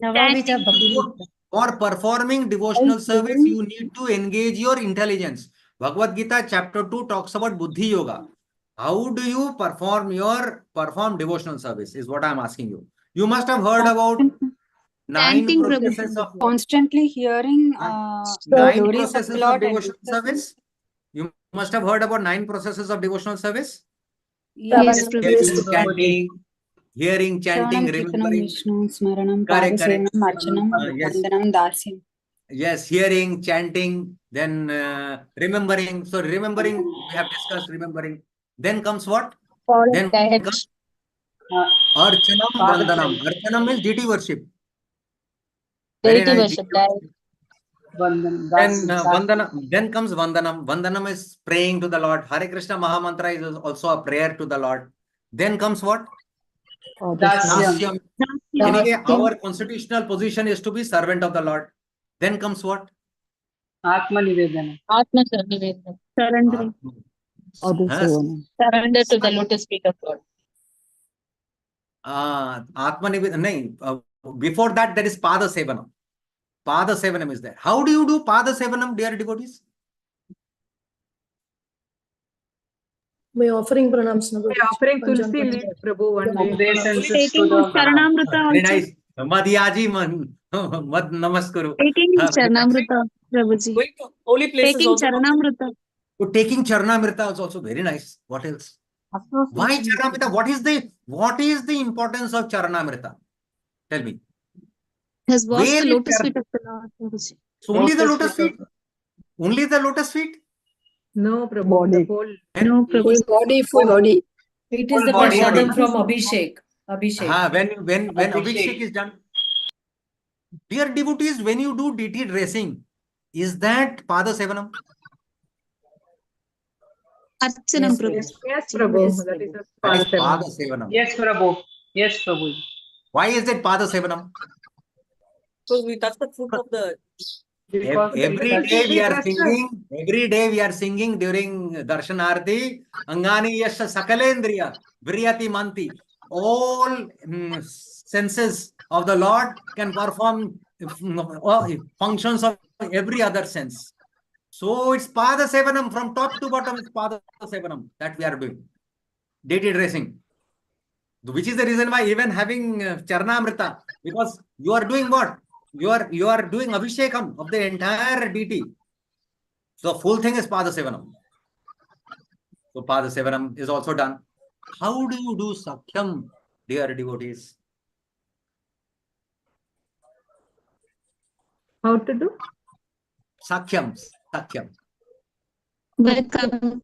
Speaker 3: Navavida Bhakti.
Speaker 1: For performing devotional service, you need to engage your intelligence. Bhagavad Gita chapter 2 talks about buddhi yoga. How do you perform devotional service is what I am asking you. You must have heard about nine
Speaker 4: Chanting,
Speaker 1: processes of
Speaker 7: Constantly hearing
Speaker 1: nine
Speaker 7: glories of
Speaker 1: processes of
Speaker 7: Lord and
Speaker 1: devotional service. You must have heard about 9 processes of devotional service.
Speaker 4: Yes, Prabhuji.
Speaker 1: Hearing, chanting,
Speaker 7: Shravanam, Kirtanam,
Speaker 1: remembering.
Speaker 7: Vishnu, Smaranam,
Speaker 1: Correct.
Speaker 7: Padasevanam, Archanam,
Speaker 1: Yes.
Speaker 7: Vandanam, Dasyam.
Speaker 1: Yes, hearing, chanting, then remembering. So remembering, we have discussed remembering. Then comes what? Then comes Archanam, Vandanam. Archanam means deity worship. Very nice. Deity worship. Then Vandanam. Then comes Vandanam. Vandanam is praying to the Lord. Hare Krishna Mahamantra is also a prayer to the Lord. Then comes what? Dasyam. Anyway, our constitutional position is to be servant of the Lord. Then comes what?
Speaker 10: Atma Nivedana.
Speaker 4: Surrendering.
Speaker 6: Surrender to the lotus feet of God.
Speaker 1: Atma Nivedana. Before that, there is Pada Sevanam. Pada Sevanam is there. How do you do Pada Sevanam, dear devotees?
Speaker 2: By offering pranams.
Speaker 8: By offering tulsi leaf, Prabhu, one way.
Speaker 10: Obeisances to
Speaker 4: Taking
Speaker 10: the
Speaker 4: Charanamrita
Speaker 1: Very
Speaker 4: also.
Speaker 1: nice. Madhyaji Mad Namaskuru.
Speaker 4: Taking Charanamrita, Prabhuji.
Speaker 8: Going to holy places
Speaker 4: Taking
Speaker 8: also.
Speaker 4: Charanamrita.
Speaker 1: So taking Charanamrita is also very nice. What else? Why Charanamrita? What is the importance of Charanamrita? Tell me.
Speaker 4: Has washed
Speaker 1: Where
Speaker 4: the
Speaker 1: is
Speaker 4: lotus feet of the Lord, Prabhuji.
Speaker 1: So only the lotus feet? Only the lotus feet?
Speaker 8: No, Prabhu, the whole.
Speaker 4: No, Prabhuji.
Speaker 2: Full body.
Speaker 8: It is the
Speaker 1: body.
Speaker 8: prasadam from Abhishek. Abhishek.
Speaker 1: When Abhishek is done. Dear devotees, when you do deity dressing, is that Pada Sevanam?
Speaker 4: Archanam, Prabhu.
Speaker 8: Yes, Prabhu. That is a
Speaker 1: That is
Speaker 8: Pada
Speaker 1: Pada Sevanam.
Speaker 10: Yes, Prabhu. Yes, Prabhu.
Speaker 1: Why is it Pada Sevanam?
Speaker 8: Because we touch the foot of the.
Speaker 1: Every day we are singing. Every day we are singing during Darshanarti. Angani Yasha Sakalendriya Vriyati Manti. All senses of the Lord can perform functions of every other sense. So it's Pada Sevanam from top to bottom. It's Pada Sevanam that we are doing. Deity dressing. Which is the reason why even having Charnamrita, because you are doing what? You are doing Abhishekam of the entire deity. So full thing is Pada Sevanam. So Pada Sevanam is also done. How do you do Sakhyam, dear devotees?
Speaker 8: How to do?
Speaker 1: Sakhyam.
Speaker 4: By coming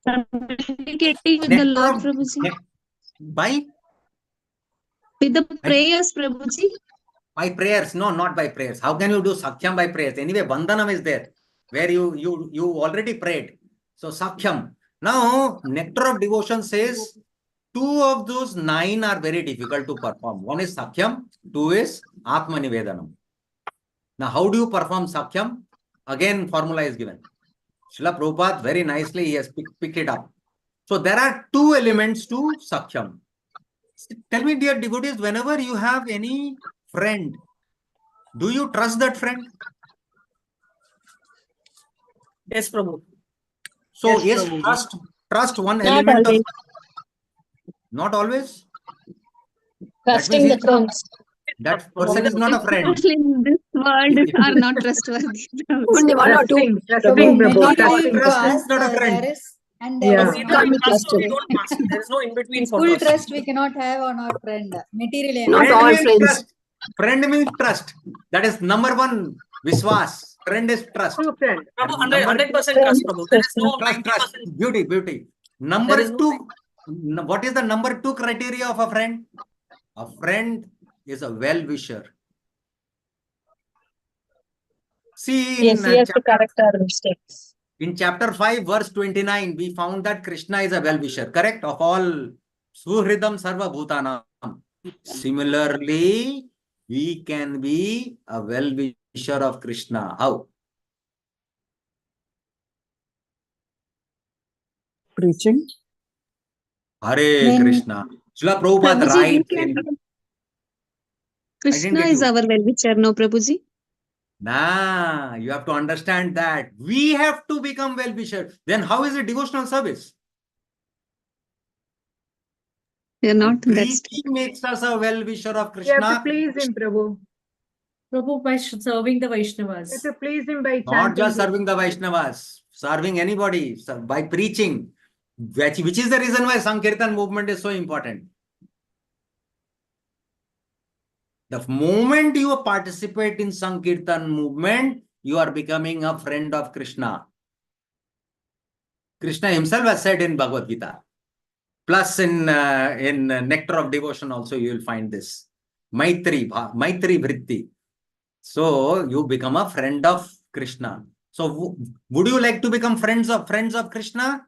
Speaker 4: Communicating with the
Speaker 1: Nectar
Speaker 4: Lord,
Speaker 1: of
Speaker 4: Prabhuji.
Speaker 1: by
Speaker 4: With the prayers, Prabhuji.
Speaker 1: by prayers. No, not by prayers. How can you do Sakhyam by prayers? Anyway, Bandhanam is there where you already prayed. So Sakhyam. Now, nectar of devotion says 2 of those 9 are very difficult to perform. One is Sakhyam, 2 is Atma Nivedanam. Now, how do you perform Sakhyam? Again, formula is given. Srila Prabhupada very nicely he has picked it up. So there are 2 elements to Sakhyam. Tell me, dear devotees, whenever you have any friend, do you trust that friend?
Speaker 10: Yes, Prabhu.
Speaker 1: So
Speaker 10: Yes,
Speaker 1: yes,
Speaker 10: Prabhu.
Speaker 1: trust one
Speaker 4: Not
Speaker 1: element
Speaker 4: always.
Speaker 1: of not always.
Speaker 4: Trusting the
Speaker 1: That means
Speaker 4: friends.
Speaker 1: that person is not a friend.
Speaker 4: People in this world
Speaker 1: If
Speaker 4: are not trustworthy.
Speaker 8: Only one or two.
Speaker 7: Trusting,
Speaker 8: Prabhu.
Speaker 1: not
Speaker 7: many
Speaker 1: trust
Speaker 7: times
Speaker 1: is not a
Speaker 7: there
Speaker 1: friend.
Speaker 7: is and there
Speaker 8: Yeah.
Speaker 7: is
Speaker 10: Either
Speaker 7: not.
Speaker 10: we trust or we don't trust. There is no in between for
Speaker 7: Full
Speaker 10: us.
Speaker 7: trust we cannot have on our friend. Material
Speaker 8: Not
Speaker 1: Friend
Speaker 8: all
Speaker 1: means
Speaker 8: friends.
Speaker 1: trust. Friend means trust. That is number 1. Viswas. Friend is trust.
Speaker 8: True friend.
Speaker 10: Prabhu,
Speaker 1: And number
Speaker 10: 100% trust, Prabhu. There is no
Speaker 1: trust.
Speaker 10: 90%.
Speaker 1: Beauty.
Speaker 10: There
Speaker 1: Number
Speaker 10: is no
Speaker 1: 2. What is the number 2 criteria of a friend? A friend is a well-wisher. See, in chapter 5, verse 29, we found that Krishna is a well-wisher, correct? Of all Suhridam Sarva Bhutanam. Similarly, we can be a well-wisher of Krishna. How?
Speaker 11: Preaching.
Speaker 1: Hare Krishna. Srila Prabhupada
Speaker 4: Prabhuji, we
Speaker 1: writes
Speaker 4: can.
Speaker 1: in...
Speaker 4: Krishna is our well-wisher, no, Prabhuji?
Speaker 1: Nah, you have to understand that. We have to become well-wishers. Then how is it devotional service?
Speaker 4: We are not. That's
Speaker 1: Preaching makes us a well-wisher of
Speaker 8: You have to
Speaker 1: Krishna.
Speaker 8: please him, Prabhu.
Speaker 3: Prabhu, by serving the Vaishnavas.
Speaker 8: You have to please him by
Speaker 1: Not
Speaker 8: chanting.
Speaker 1: just serving the Vaishnavas, serving anybody, by preaching, which is the reason why Sankirtan movement is so important. The moment you participate in Sankirtan movement, you are becoming a friend of Krishna. Krishna himself has said in Bhagavad Gita. Plus in Nectar of Devotion also you will find this. Maitri Vritti. So you become a friend of Krishna. So would you like to become friends of Krishna?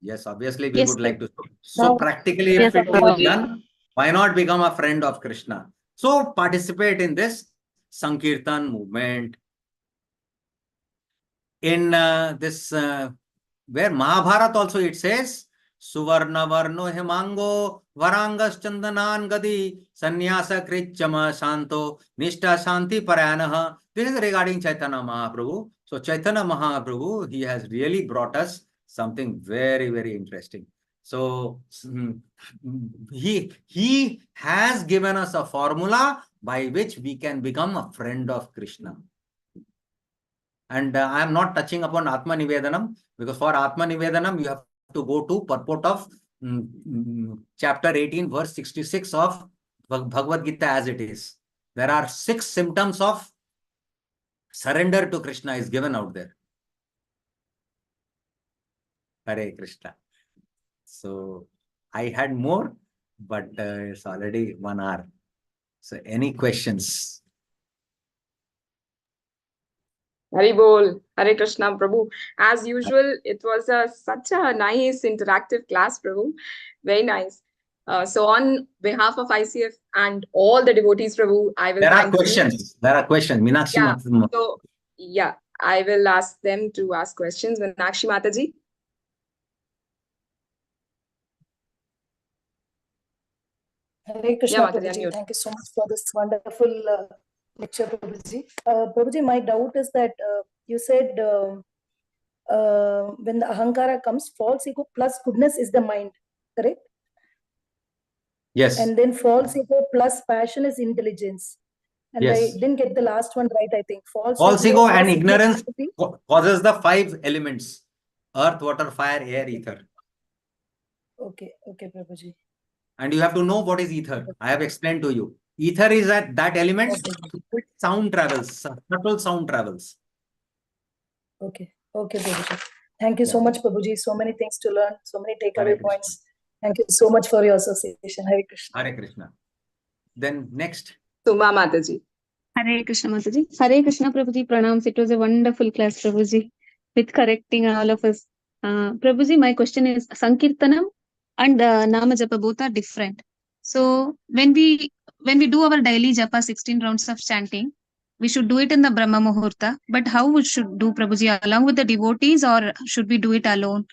Speaker 1: Yes, obviously we
Speaker 4: Yes,
Speaker 1: would
Speaker 4: sir.
Speaker 1: like to. So practically if it is done, why not become a friend of Krishna? So participate in this Sankirtan movement. In this, where Mahabharata also it says, Suvarna Varno Himango Varangas Chandanan Gadi Sannyasa Krichama Shanto Nishta Shanti Parayanaha. This is regarding Chaitanya Mahaprabhu. So Chaitanya Mahaprabhu, he has really brought us something very, very interesting. So he has given us a formula by which we can become a friend of Krishna. And I am not touching upon Atma Nivedanam, because for Atma Nivedanam, you have to go to purport of chapter 18, verse 66 of Bhagavad Gita as it is. There are 6 symptoms of surrender to Krishna is given out there. Hare Krishna. So I had more, but it's already 1 hour. So any questions?
Speaker 12: Hari Bol, Hare Krishna, Prabhu. As usual, it was such a nice interactive class, Prabhu. Very nice. So on behalf of ICF and all the devotees, Prabhu, I will thank you.
Speaker 1: There are questions. Meenakshi
Speaker 12: Yeah. So, yeah, I will ask them to ask questions. Meenakshi Mataji.
Speaker 2: Hare Krishna,
Speaker 12: Yeah, Mataji,
Speaker 2: Prabhuji.
Speaker 12: unmute.
Speaker 2: Thank you so much for this wonderful lecture, Prabhuji. Prabhuji, my doubt is that you said when the ahankara comes, false ego plus goodness is the mind, correct?
Speaker 1: Yes.
Speaker 2: And then false ego plus passion is intelligence. And
Speaker 1: Yes.
Speaker 2: I didn't get the last one right, I think. False
Speaker 1: ego
Speaker 2: plus
Speaker 1: and ignorance
Speaker 2: ignorance
Speaker 1: causes the 5 elements: earth, water, fire, air, ether.
Speaker 2: Okay, Prabhuji.
Speaker 1: And you have to know what is ether. I have explained to you. Ether is that element sound travels, subtle sound travels.
Speaker 2: Okay, Prabhuji. Thank you so
Speaker 1: Yeah.
Speaker 2: much, Prabhuji. So many things to learn, so many
Speaker 1: Hare
Speaker 2: takeaway
Speaker 1: Krishna.
Speaker 2: points. Thank you so much for your association. Hare Krishna.
Speaker 1: Hare Krishna. Then next.
Speaker 12: Suma Mataji.
Speaker 4: Hare Krishna Mataji. Hare Krishna Prabhuji. Pranams. It was a wonderful class, Prabhuji, with correcting all of us. Prabhuji, my question is Sankirtanam and Nama Japa both are different. So when we do our daily Japa 16 rounds of chanting, we should do it in the Brahma Muhurta. But how we should do, Prabhuji, along with the devotees, or should we do it alone?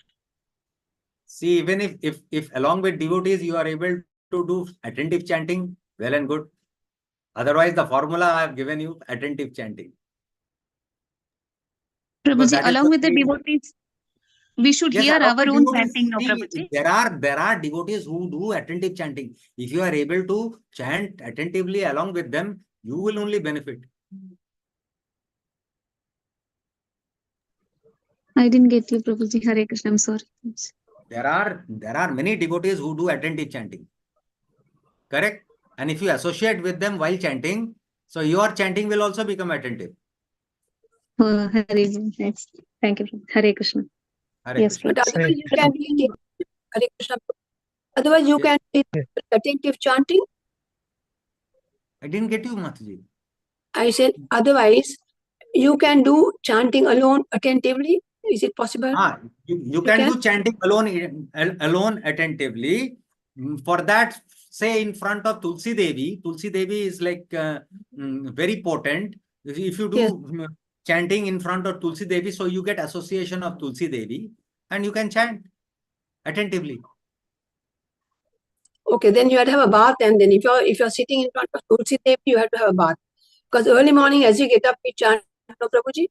Speaker 1: See, even if along with devotees you are able to do attentive chanting, well and good. Otherwise, the formula I have given you, attentive chanting. Because
Speaker 4: Prabhuji,
Speaker 1: that is
Speaker 4: along
Speaker 1: the
Speaker 4: with the
Speaker 1: way-
Speaker 4: devotees, we should
Speaker 1: Yes,
Speaker 4: hear
Speaker 1: along
Speaker 4: our
Speaker 1: with
Speaker 4: own
Speaker 1: devotees,
Speaker 4: chanting, no,
Speaker 1: see,
Speaker 4: Prabhuji?
Speaker 1: there are devotees who do attentive chanting. If you are able to chant attentively along with them, you will only benefit.
Speaker 4: I didn't get you, Prabhuji. Hare Krishna. I'm sorry.
Speaker 1: There are many devotees who do attentive chanting. Correct? And if you associate with them while chanting, so your chanting will also become attentive.
Speaker 4: Hare Krishna. Thank you. Hare Krishna.
Speaker 1: Hare
Speaker 4: Yes,
Speaker 1: Krishna.
Speaker 11: But
Speaker 4: Prabhuji.
Speaker 11: otherwise you can be Hare Krishna. Otherwise you
Speaker 1: Yes.
Speaker 11: can be attentive chanting.
Speaker 1: I didn't get you, Mataji.
Speaker 11: I said otherwise you can do chanting alone attentively. Is it possible?
Speaker 1: You can do chanting alone attentively. For that, say in front of Tulsi Devi. Tulsi Devi is like very potent. If you do
Speaker 11: Yes.
Speaker 1: chanting in front of Tulsi Devi, so you get association of Tulsi Devi, and you can chant attentively.
Speaker 11: Okay, then you have to have a bath, and then if you're sitting in front of Tulsi Devi, you have to have a bath. Because early morning as you get up, you chant, no, Prabhuji?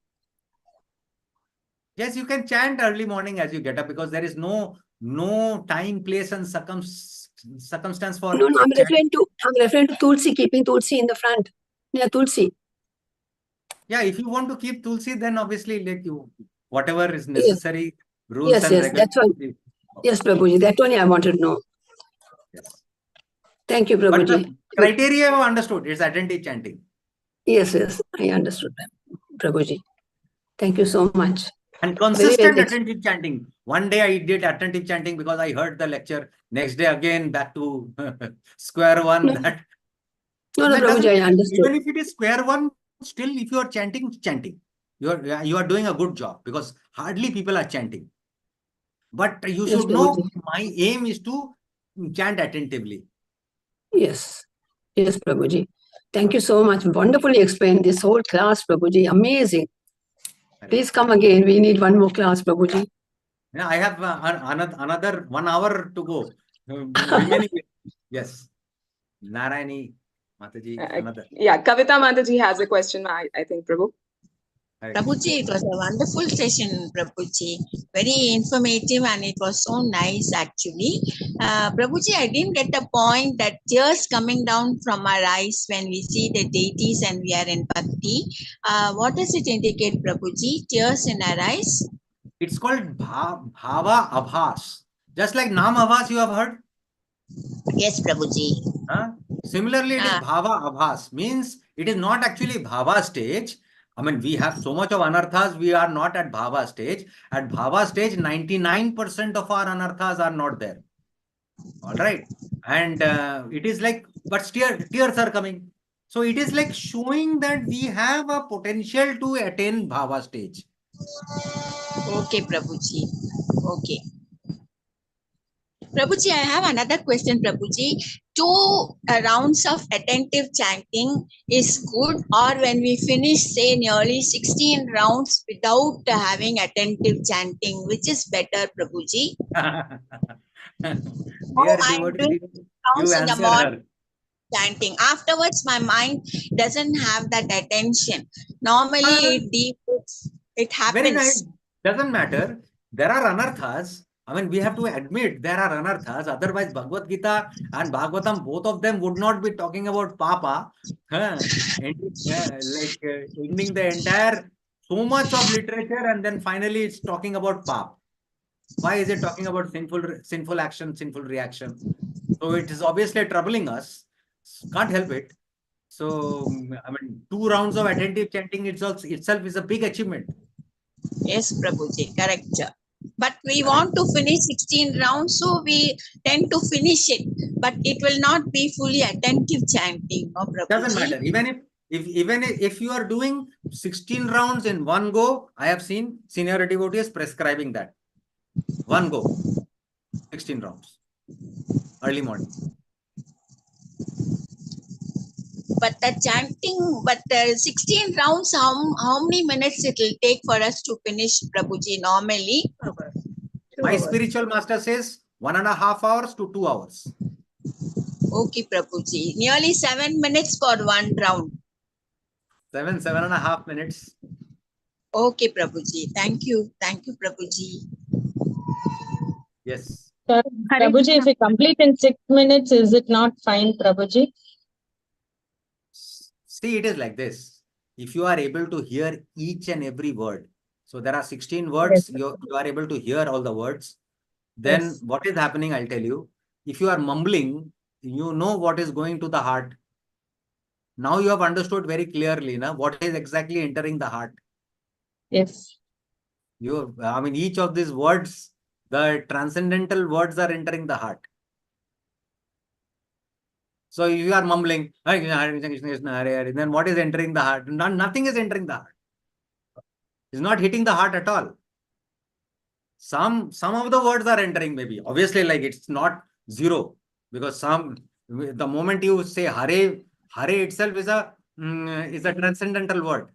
Speaker 1: Yes, you can chant early morning as you get up, because there is no time, place, and circumstance for
Speaker 11: No, I'm
Speaker 1: chanting.
Speaker 11: referring to Tulsi, keeping Tulsi in the front. Yeah, Tulsi.
Speaker 1: Yeah, if you want to keep Tulsi, then obviously like you, whatever is necessary, rules
Speaker 11: Yes,
Speaker 1: and
Speaker 11: yes, that's one.
Speaker 1: regulations.
Speaker 11: Yes, Prabhuji, that only I wanted to know.
Speaker 1: Yes.
Speaker 11: Thank you,
Speaker 1: But
Speaker 11: Prabhuji.
Speaker 1: the criteria you understood, it's attentive chanting.
Speaker 11: Yes, yes, I understood that, Prabhuji. Thank you so much.
Speaker 1: And
Speaker 11: Very,
Speaker 1: consistent
Speaker 11: very
Speaker 1: attentive chanting. One day I did attentive chanting because I heard the lecture. Next day again back to square one.
Speaker 11: No,
Speaker 1: That
Speaker 11: no,
Speaker 1: doesn't
Speaker 11: Prabhuji, I
Speaker 1: matter.
Speaker 11: understood.
Speaker 1: Even if it is square one, still if you are chanting, you are doing a good job, because hardly people are chanting. But you
Speaker 11: Yes,
Speaker 1: should know,
Speaker 11: Prabhuji.
Speaker 1: my aim is to chant attentively.
Speaker 11: Yes, yes, Prabhuji. Thank you so much. Wonderfully explained this whole class, Prabhuji. Amazing. Please come again. We need one more class, Prabhuji.
Speaker 1: Yeah, I have another 1 hour to go. Remaining. Yes. Narayani Mataji, another.
Speaker 12: Yeah, Kavita Mataji has a question, I think, Prabhu.
Speaker 13: Prabhuji, it was a wonderful session, Prabhuji. Very informative, and it was so nice actually. Prabhuji, I didn't get the point that tears coming down from our eyes when we see the deities and we are in bhakti. What does it indicate, Prabhuji? Tears in our eyes?
Speaker 1: It's called Bhava Abhas. Just like Nam Abhas you have heard?
Speaker 13: Yes, Prabhuji.
Speaker 1: Similarly, it is Bhava Abhas. Means it is not actually Bhava stage. I mean, we have so much of anarthas, we are not at Bhava stage. At Bhava stage, 99% of our anarthas are not there. All right. And it is like, but tears are coming. So it is like showing that we have a potential to attain Bhava stage.
Speaker 13: Okay, Prabhuji. Okay. Prabhuji, I have another question, Prabhuji. 2 rounds of attentive chanting is good, or when we finish, say, nearly 16 rounds without having attentive chanting, which is better, Prabhuji?
Speaker 1: Dear devotee, you
Speaker 13: Rounds in the
Speaker 1: answer
Speaker 13: morning
Speaker 1: her.
Speaker 13: chanting. Afterwards, my mind doesn't have that attention. Normally, it happens.
Speaker 1: Very nice. Doesn't matter. There are anarthas. I mean, we have to admit there are anarthas. Otherwise, Bhagavad Gita and Bhagavatam, both of them would not be talking about Papa. Ending the entire, so much of literature, and then finally it's talking about Pap. Why is it talking about sinful action, sinful reaction? So it is obviously troubling us. Can't help it. So, I mean, 2 rounds of attentive chanting itself is a big achievement.
Speaker 13: Yes, Prabhuji, correct. but we want to finish 16 rounds, so we tend to finish it, but it will not be fully attentive chanting, no,
Speaker 1: Doesn't
Speaker 13: Prabhuji.
Speaker 1: matter. Even if you are doing 16 rounds in one go, I have seen senior devotees prescribing that. One go, 16 rounds, early morning.
Speaker 13: But the chanting, but 16 rounds, how many minutes it will take for us to finish, Prabhuji, normally?
Speaker 1: My spiritual master says 1.5 hours to 2 hours.
Speaker 13: Okay, Prabhuji. Nearly 7 minutes for one round.
Speaker 1: 7.5 minutes.
Speaker 13: Okay, Prabhuji. Thank you. Thank you, Prabhuji.
Speaker 1: Yes.
Speaker 14: Prabhuji, if we complete in 6 minutes, is it not fine, Prabhuji?
Speaker 1: See, it is like this. If you are able to hear each and every word, so there are 16 words,
Speaker 14: Yes.
Speaker 1: you are able to hear all the words, then
Speaker 14: Yes.
Speaker 1: what is happening, I'll tell you. If you are mumbling, you know what is going to the heart. Now you have understood very clearly now what is exactly entering the heart.
Speaker 14: Yes.
Speaker 1: I mean, each of these words, the transcendental words are entering the heart. So if you are mumbling, then what is entering the heart? Nothing is entering the heart. It's not hitting the heart at all. Some of the words are entering, maybe. Obviously, like it's not zero, because the moment you say Hare itself is a transcendental word.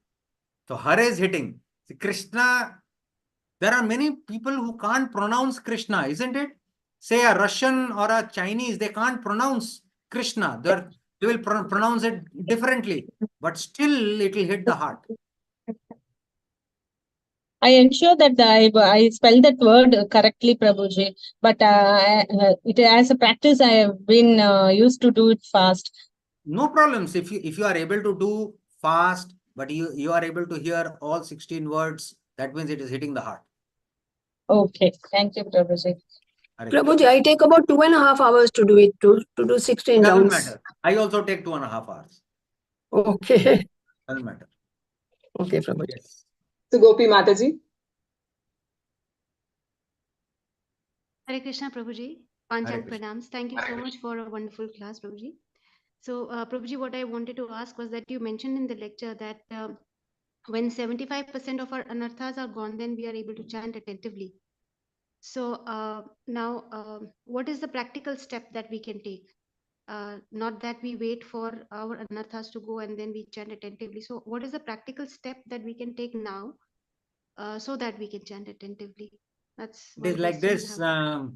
Speaker 1: So Hare is hitting. See, Krishna, there are many people who can't pronounce Krishna, isn't it? Say a Russian or a Chinese, they can't pronounce Krishna. They will pronounce it differently, but still it will hit the heart.
Speaker 14: I ensure that I spell that word correctly, Prabhuji. But it as a practice, I have been used to do it fast.
Speaker 1: No problems. If you are able to do fast, but you are able to hear all 16 words, that means it is hitting the heart.
Speaker 14: Okay. Thank you, Prabhuji.
Speaker 11: Prabhuji, I take about 2.5 hours to do it, to do 16
Speaker 1: Doesn't
Speaker 11: rounds.
Speaker 1: matter. I also take 2.5 hours.
Speaker 11: Okay.
Speaker 1: Doesn't matter.
Speaker 11: Okay, Prabhuji.
Speaker 1: Yes.
Speaker 12: So Gopi Mataji.
Speaker 9: Hare Krishna, Prabhuji.
Speaker 1: Hare
Speaker 9: Panchang
Speaker 1: Krishna.
Speaker 9: Pranams. Thank you so much for a wonderful class, Prabhuji. So, Prabhuji, what I wanted to ask was that you mentioned in the lecture that when 75% of our anarthas are gone, then we are able to chant attentively. So now, what is the practical step that we can take? Not that we wait for our anarthas to go and then we chant attentively. So what is the practical step that we can take now so that we can chant attentively? That's
Speaker 1: It is
Speaker 9: one
Speaker 1: like
Speaker 9: question I
Speaker 1: this.
Speaker 9: have.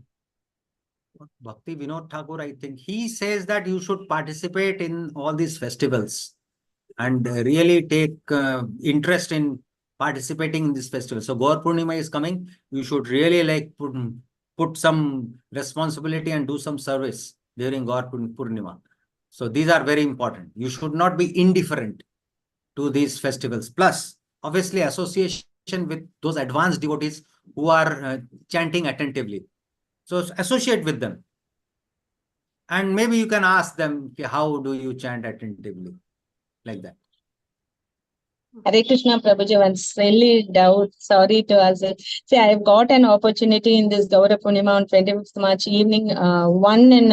Speaker 1: Bhakti Vinod Thakur, I think, he says that you should participate in all these festivals and really take interest in participating in this festival. So Gaur Purnima is coming. You should really like put some responsibility and do some service during Gaur Purnima. So these are very important. You should not be indifferent to these festivals. Plus, obviously, association with those advanced devotees who are chanting attentively. So associate with them. And maybe you can ask them, how do you chant attentively? Like that.
Speaker 14: Hare Krishna, Prabhuji, one silly doubt. Sorry to ask it. See, I have got an opportunity in this Gaura Purnima on 25th March evening. One in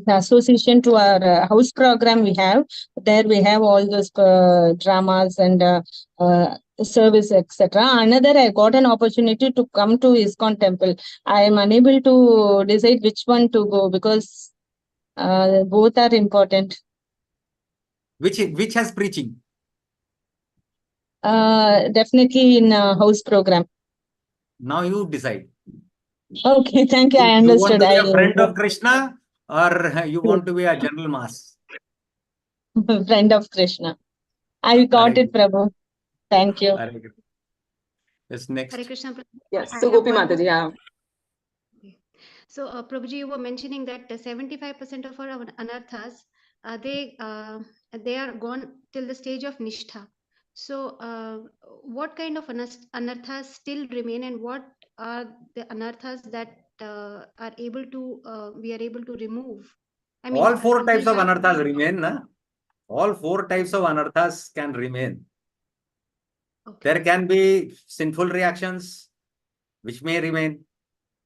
Speaker 14: association to our house program we have. There we have all those dramas and service, etc. Another, I got an opportunity to come to ISKCON temple. I am unable to decide which one to go because both are important.
Speaker 1: Which has preaching?
Speaker 14: Definitely in a house program.
Speaker 1: Now you decide.
Speaker 14: Okay, thank you. I
Speaker 1: You want
Speaker 14: understood.
Speaker 1: to be a friend of Krishna or you want to be a general mass?
Speaker 14: Friend of Krishna. I got it, Prabhu. Thank you.
Speaker 1: Yes, next.
Speaker 9: Hare Krishna.
Speaker 12: Yes,
Speaker 9: I
Speaker 12: so
Speaker 9: have
Speaker 12: Gopi
Speaker 9: one more.
Speaker 12: Mataji, yeah.
Speaker 9: Okay. So, Prabhuji, you were mentioning that 75% of our anarthas, they are gone till the stage of nishtha. So, what kind of anarthas still remain, and what are the anarthas that are able to we are able to remove? I mean,
Speaker 1: All four types of
Speaker 9: complete
Speaker 1: anarthas remain, na? All four types of anarthas can remain.
Speaker 9: Okay.
Speaker 1: There can be sinful reactions. which may remain.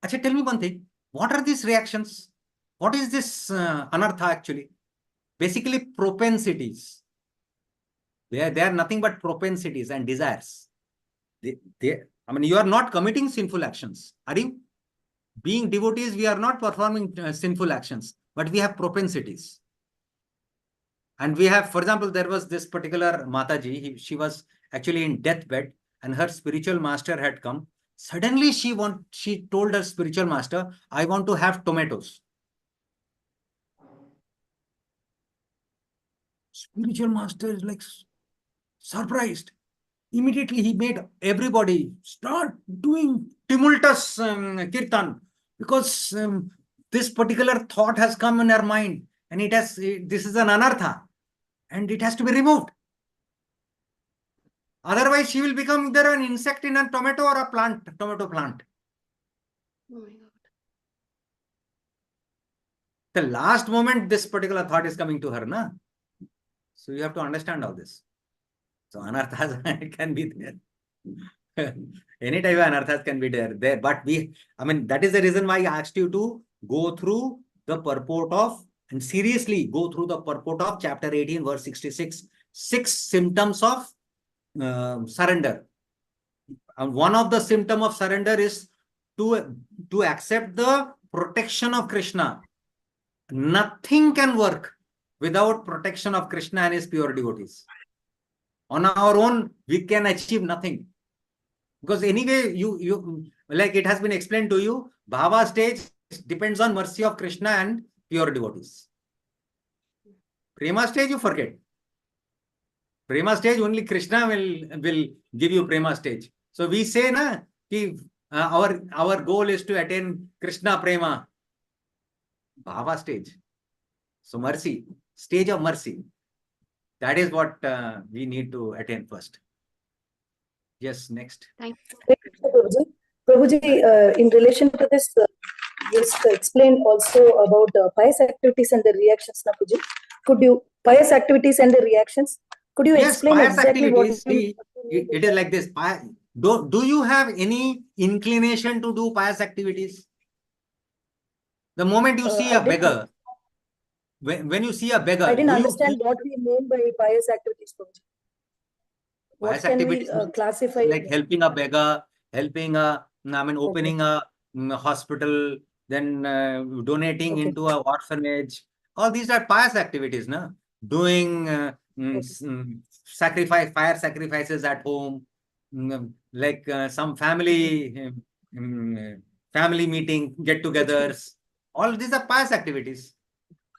Speaker 1: Achha, tell me one thing. What are these reactions? What is this anartha actually? Basically propensities. They are nothing but propensities and desires. I mean, you are not committing sinful actions. Are you? Being devotees, we are not performing sinful actions, but we have propensities. And we have, for example, there was this particular Mataji, she was actually in deathbed and her spiritual master had come. Suddenly she told her spiritual master, I want to have tomatoes. Spiritual master is like surprised. Immediately he made everybody start doing tumultuous kirtan, because this particular thought has come in her mind and this is an anartha and it has to be removed. Otherwise she will become either an insect in a tomato or a tomato plant.
Speaker 9: Oh my God.
Speaker 1: The last moment this particular thought is coming to her, na? So you have to understand all this. So anarthas can be there. Any type of anarthas can be there. But that is the reason why I asked you to go through the purport of, and seriously go through the purport of chapter 18, verse 66. 6 symptoms of surrender. And one of the symptom of surrender is to accept the protection of Krishna. Nothing can work without protection of Krishna and his pure devotees. On our own, we can achieve nothing. Because anyway, you like it has been explained to you, Bhava stage depends on mercy of Krishna and pure devotees. Prema stage, you forget. Prema stage, only Krishna will give you Prema stage. So we say, na, our goal is to attain Krishna Prema. Bhava stage. So mercy, stage of mercy. That is what we need to attain first. Yes, next.
Speaker 9: Thank you.
Speaker 2: Prabhuji, in relation to this, just explain also about pious activities and the reactions, Prabhuji. Could you, pious activities and the reactions? Could you explain
Speaker 1: pious
Speaker 2: exactly what
Speaker 1: activities, it is like this. Do you have any inclination to do pious activities? The moment you see a beggar, when you see a beggar,
Speaker 2: I didn't understand what we mean by pious activities, Prabhuji. What
Speaker 1: pious
Speaker 2: can
Speaker 1: activities
Speaker 2: we classify?
Speaker 1: like helping a beggar, opening a hospital, then donating into a orphanage. All these are pious activities, na? Doing fire sacrifices at home, like some family meeting, get-togethers. All these are pious activities.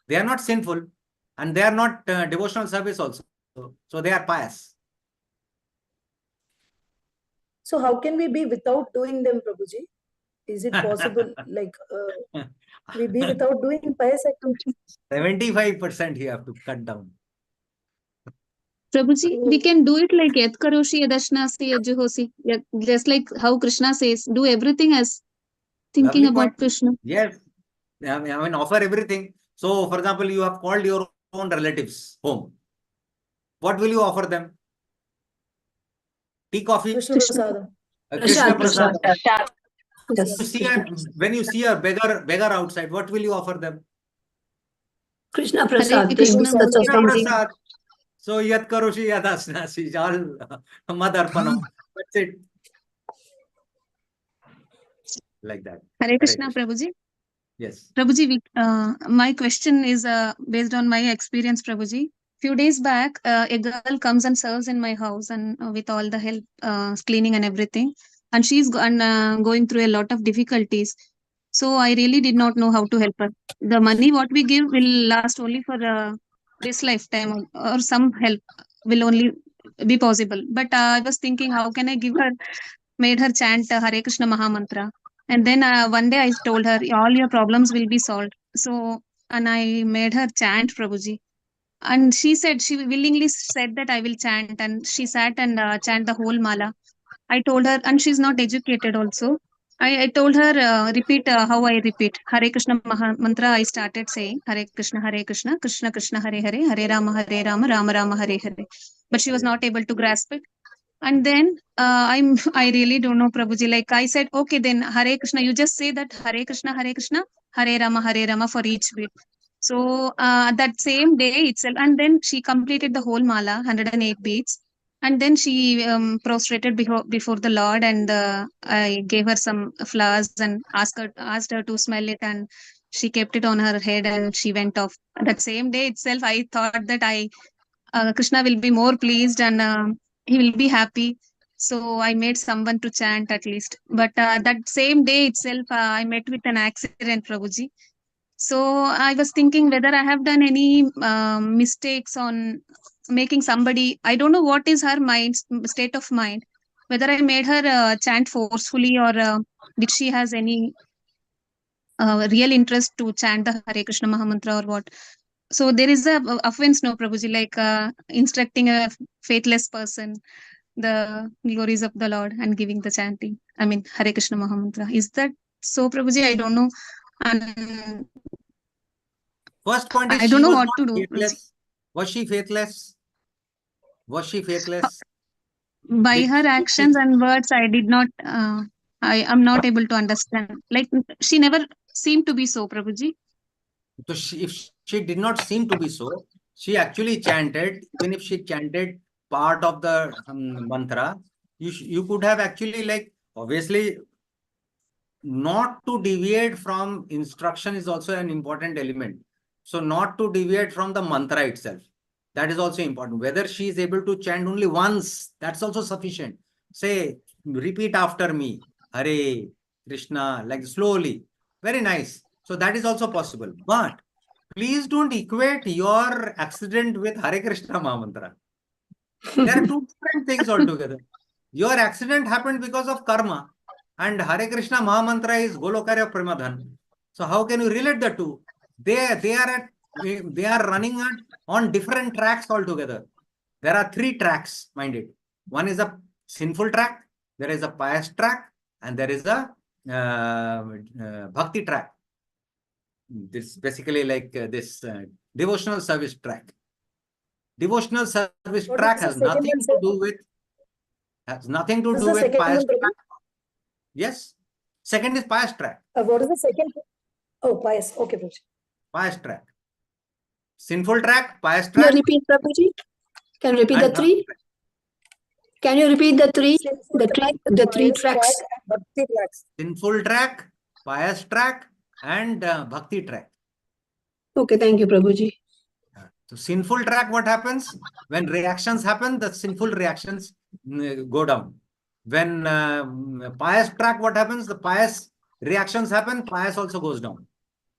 Speaker 1: They are not sinful, and they are not devotional service also. So they are pious.
Speaker 2: So how can we be without doing them, Prabhuji? Is it possible, like, we be without doing pious activities?
Speaker 1: 75% you have to cut down.
Speaker 4: Prabhuji, we can do it like Yat Karoshi Yadashnasi Yajjuhosi. Just like how Krishna says, do everything as thinking
Speaker 1: Lovely
Speaker 4: about
Speaker 1: point.
Speaker 4: Krishna.
Speaker 1: Yes. I mean, offer everything. So, for example, you have called your own relatives home. What will you offer them? Tea, coffee?
Speaker 2: Krishna Prasadam.
Speaker 1: Krishna Prasad.
Speaker 11: Yes.
Speaker 1: When you see a beggar outside, what will you offer them?
Speaker 11: Krishna Prasad.
Speaker 4: Krishna
Speaker 1: Prasad. So, Yat Karoshi Yadasnasi, all Madarpanam. That's it. Like that.
Speaker 4: Hare Krishna, Prabhuji.
Speaker 1: Yes.
Speaker 4: Prabhuji, my question is based on my experience, Prabhuji. Few days back, a girl comes and serves in my house and with all the help, cleaning and everything. And she's going through a lot of difficulties. So I really did not know how to help her. The money what we give will last only for this lifetime, or some help will only be possible. But I was thinking, how can I give her, made her chant Hare Krishna Maha Mantra. And then one day I told her, all your problems will be solved. So, and I made her chant, Prabhuji. And she said, she willingly said that I will chant. And she sat and chant the whole mala. I told her, and she's not educated also. I told her, repeat how I repeat. Hare Krishna Maha Mantra, I started saying, Hare Krishna, Krishna Krishna, Hare Hare, Hare Rama, Rama Rama, Hare Hare. But she was not able to grasp it. And then I really don't know, Prabhuji. Like I said, okay, then Hare Krishna. You just say that Hare Krishna, Hare Rama for each bit. So that same day itself, and then she completed the whole mala, 108 beats, and then she prostrated before the Lord, and I gave her some flowers and asked her to smell it, and she kept it on her head, and she went off. That same day itself, I thought that Krishna will be more pleased, and he will be happy. So I made someone to chant at least. But that same day itself, I met with an accident, Prabhuji. So I was thinking whether I have done any mistakes on making somebody, I don't know what is her state of mind, whether I made her chant forcefully, or did she has any real interest to chant the Hare Krishna Mahamantra or what. So there is a offense, no, Prabhuji, like instructing a faithless person the glories of the Lord and giving the chanting. I mean, Hare Krishna Mahamantra. Is that so, Prabhuji? I don't know. And
Speaker 1: First point is,
Speaker 4: I don't know what to do.
Speaker 1: Faithless. Was she faithless? Was she faithless?
Speaker 4: By her actions and words, I did not. I am not able to understand. Like she never seemed to be so, Prabhuji.
Speaker 1: So if she did not seem to be so, she actually chanted. Even if she chanted part of the mantra, you could have actually, like, obviously, not to deviate from instruction is also an important element. So not to deviate from the mantra itself. That is also important. Whether she is able to chant only once, that's also sufficient. Say, repeat after me, Hare Krishna, like slowly. Very nice. So that is also possible. But please don't equate your accident with Hare Krishna Mahamantra. There are two different things altogether. Your accident happened because of karma, and Hare Krishna Mahamantra is Golokarya Pramadhan. So how can you relate the two? They are running on different tracks altogether. There are three tracks, mind it. One is a sinful track, there is a pious track, and there is a bhakti track. This basically like this devotional service track. Devotional service track has nothing to do with pious track. Yes. Second is pious track.
Speaker 2: What is the second? Oh, pious. Okay, Prabhuji.
Speaker 1: Pious track. Sinful track, pious
Speaker 11: Can
Speaker 1: track.
Speaker 11: you repeat, Prabhuji? Can you repeat the three? Can you repeat the three? The three tracks.
Speaker 1: Sinful track, pious track, and bhakti track.
Speaker 11: Okay, thank you, Prabhuji.
Speaker 1: So sinful track, what happens? When reactions happen, the sinful reactions go down. When pious track, what happens? The pious reactions happen, pious also goes down.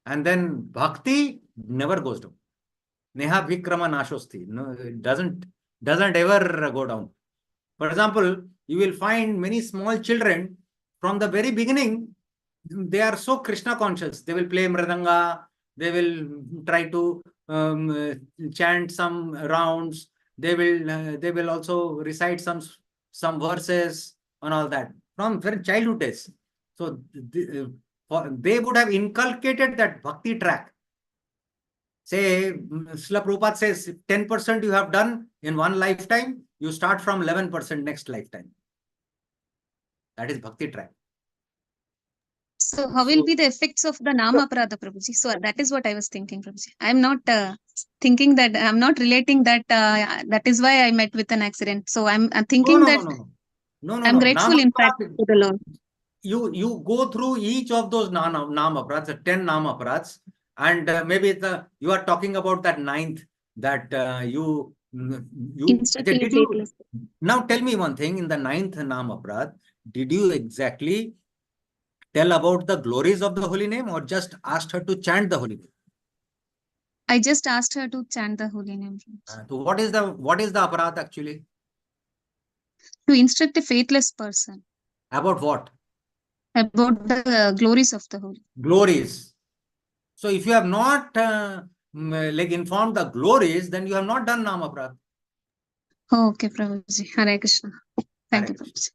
Speaker 1: And then bhakti never goes down. Neha vikrama nashosti. No, it doesn't ever go down. For example, you will find many small children from the very beginning, they are so Krishna conscious. They will play mridanga, they will try to chant some rounds, they will also recite some verses and all that from very childhood days. So they would have inculcated that bhakti track. Say, Srila Prabhupada says 10% you have done in one lifetime, you start from 11% next lifetime. That is bhakti track.
Speaker 4: So how will be the effects of the Nama Aparadha, Prabhuji? So that is what I was thinking, Prabhuji. I'm not thinking that, I'm not relating that, that is why I met with an accident. So I'm thinking
Speaker 1: No.
Speaker 4: I'm grateful in fact to the Lord.
Speaker 1: You go through each of those Nama Aparadhas, the 10 Nama Aparadhas, and maybe you are talking about that 9th, that now tell me one thing, in the 9th Nama Aparadha, did you exactly tell about the glories of the holy name, or just asked her to chant the holy name?
Speaker 4: I just asked her to chant the holy name.
Speaker 1: So what is the aparadha actually?
Speaker 4: To instruct a faithless person.
Speaker 1: About what?
Speaker 4: About the glories of the holy.
Speaker 1: Glories. So if you have not like informed the glories, then you have not done Nama Aparadha.
Speaker 4: Okay, Prabhuji. Hare Krishna. Thank you, Prabhuji.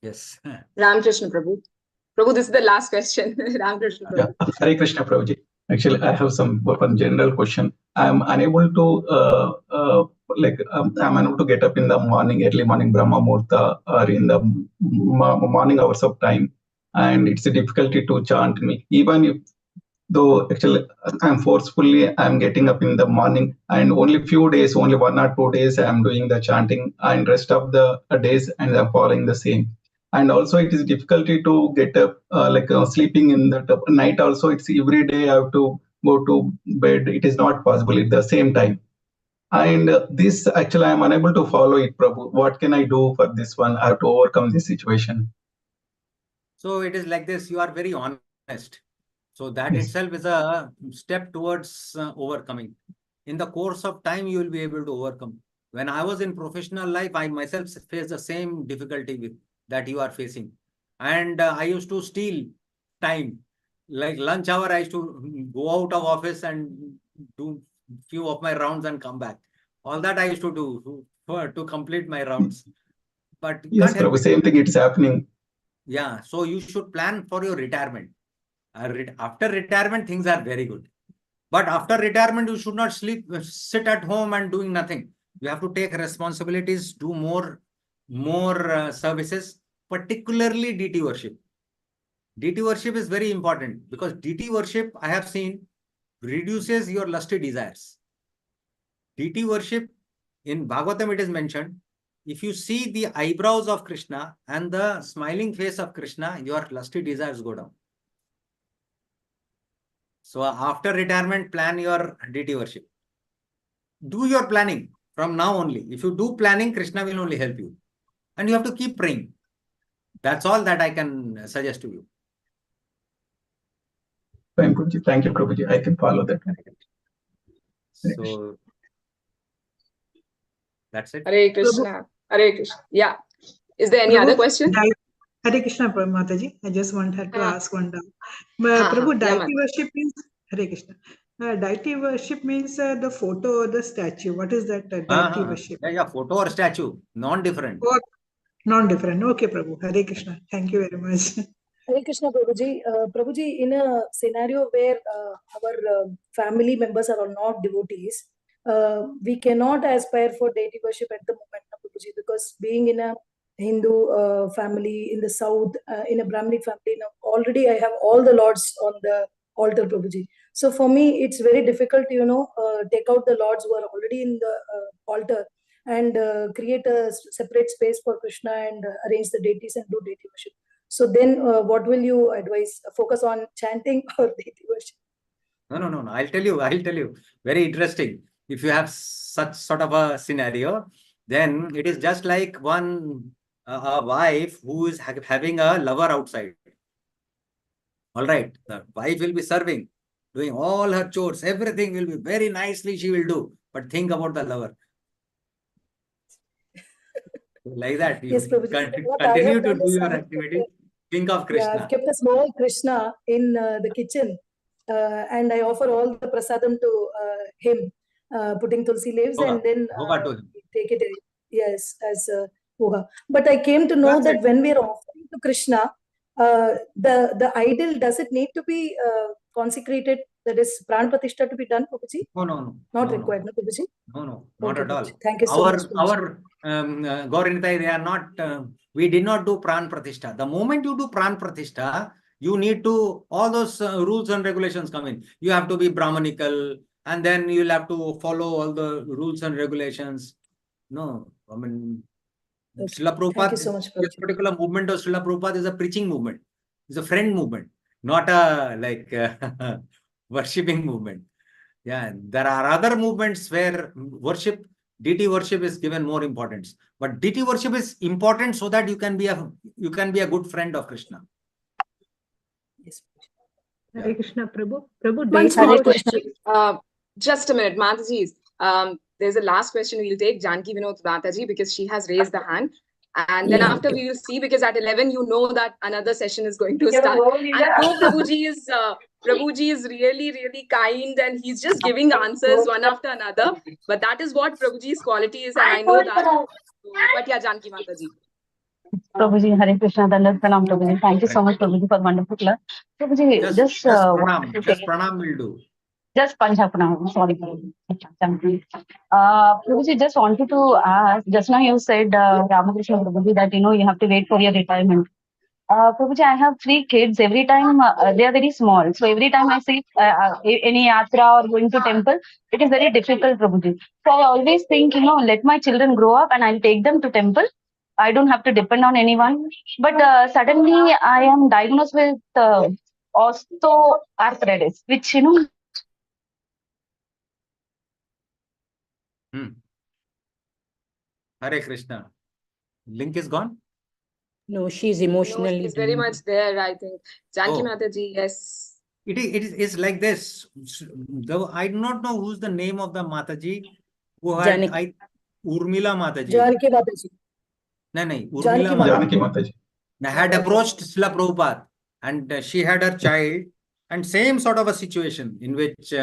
Speaker 1: Yes.
Speaker 12: Ram Krishna Prabhu. Prabhu, this is the last question. Ram Krishna Prabhu.
Speaker 15: Yeah. Hare Krishna Prabhuji. Actually, I have one general question. I am unable to I'm unable to get up in the morning, early morning Brahma Muhurta, or in the morning hours of time, and it's a difficulty to chant me. Even if, though actually I'm getting up in the morning, and only few days, only 1 or 2 days I'm doing the chanting, and rest of the days and I'm following the same. And also it is difficulty to get up, sleeping in the night also. It's every day I have to go to bed. It is not possible at the same time. And this actually I'm unable to follow it, Prabhu. What can I do for this one? I have to overcome this situation.
Speaker 1: So it is like this, you are very honest. So that
Speaker 15: Yes.
Speaker 1: itself is a step towards overcoming. In the course of time, you will be able to overcome. When I was in professional life, I myself faced the same difficulty that you are facing. And I used to steal time. Like lunch hour, I used to go out of office and do few of my rounds and come back. All that I used to do to complete my rounds. But you
Speaker 15: Yes,
Speaker 1: can't help
Speaker 15: Prabhu,
Speaker 1: it.
Speaker 15: same thing, it's happening.
Speaker 1: Yeah, so you should plan for your retirement. After retirement, things are very good. But after retirement, you should not sit at home and doing nothing. You have to take responsibilities, do more services, particularly DT worship. DT worship is very important because DT worship, I have seen, reduces your lusty desires. DT worship, in Bhagavatam it is mentioned, if you see the eyebrows of Krishna and the smiling face of Krishna, your lusty desires go down. So after retirement, plan your DT worship. Do your planning from now only. If you do planning, Krishna will only help you. And you have to keep praying. That's all that I can suggest to you.
Speaker 15: Fine, Prabhuji. Thank you, Prabhuji. I can follow that.
Speaker 1: So that's it.
Speaker 12: Hare Krishna. Hare Krishna. Yeah. Is there any other question?
Speaker 16: Hare Krishna, Mataji. I just wanted to ask one doubt.
Speaker 12: yeah,
Speaker 16: Prabhu, deity worship means Hare Krishna. Deity worship means the photo or the statue. What is that deity worship?
Speaker 1: Yeah, photo or statue, non-different.
Speaker 16: Oh, non-different. Okay, Prabhu. Hare Krishna. Thank you very much.
Speaker 2: Hare Krishna, Prabhuji. Prabhuji, in a scenario where our family members are not devotees, we cannot aspire for deity worship at the moment, Prabhuji, because being in a Hindu family in the south, in a Brahminic family, already I have all the lords on the altar, Prabhuji. So for me, it's very difficult, take out the lords who are already in the altar and create a separate space for Krishna and arrange the deities and do deity worship. So then what will you advise? Focus on chanting or deity worship?
Speaker 1: No. I'll tell you. Very interesting. If you have such sort of a scenario, then it is just like a wife who is having a lover outside. All right. The wife will be serving, doing all her chores. Everything will be very nicely she will do. But think about the lover. Like that. You
Speaker 2: Yes, Prabhuji.
Speaker 1: continue to do your activity. Think of Krishna.
Speaker 2: Yeah, I've kept a small Krishna in the kitchen and I offer all the prasadam to him, putting tulsi leaves and then take it, yes, as bhoga. But I came to know that when we are offering to Krishna, the idol, does it need to be consecrated? That is Pran Pratishtha to be done, Prabhuji?
Speaker 1: No.
Speaker 2: Not required, no, Prabhuji?
Speaker 1: No, not at all.
Speaker 2: Thank you so much.
Speaker 1: Our Gaura, they are not, we did not do Pran Pratishtha. The moment you do Pran Pratishtha, you need to, all those rules and regulations come in. You have to be Brahmanical and then you'll have to follow all the rules and regulations. No, I mean, Srila Prabhupada,
Speaker 2: thank you so much,
Speaker 1: this particular movement of Srila Prabhupada is a preaching movement. It's a friend movement, not a worshipping movement. Yeah, there are other movements where deity worship is given more importance. But deity worship is important so that you can be a good friend of Krishna.
Speaker 2: Yes.
Speaker 8: Hare Krishna, Prabhu. Prabhu,
Speaker 12: One small
Speaker 8: question.
Speaker 12: Just a minute, Mataji. There's a last question we'll take, Janki Vinod Mataji, because she has raised the hand. And then after we will see, because at 11, you know that another session is going to start. And though Prabhuji is really, really kind and he's just giving answers one after another. But that is what Prabhuji's quality is. And I know that. But yeah, Janki Mataji.
Speaker 6: Prabhuji, Hare Krishna, Dandavat Pranam, Prabhuji. Thank you so much, Prabhuji, for wonderful class. Prabhuji,
Speaker 1: Just pranam will do.
Speaker 6: Just Panchapana, sorry. Prabhuji, just wanted to ask, just now you said, Ramakrishna Prabhuji, that, you have to wait for your retirement. Prabhuji, I have 3 kids. Every time they are very small. So every time I see any yatra or going to temple, it is very difficult, Prabhuji. So I always think, let my children grow up and I'll take them to temple. I don't have to depend on anyone. But suddenly I am diagnosed with osteoarthritis, which,
Speaker 1: Hare Krishna. Link is gone?
Speaker 8: No, she's
Speaker 12: No,
Speaker 8: emotionally
Speaker 12: she's very much there, I think. Janki
Speaker 1: Oh.
Speaker 12: Mataji, yes.
Speaker 1: It's like this. Though I do not know who's the name of the Mataji who had
Speaker 8: Janaki.
Speaker 1: Urmila Mataji.
Speaker 2: Janaki Mataji.
Speaker 1: No,
Speaker 2: Janaki
Speaker 1: Urmila
Speaker 15: Janaki Mataji.
Speaker 1: had approached Srila Prabhupada, and she had her child, and same sort of a situation in which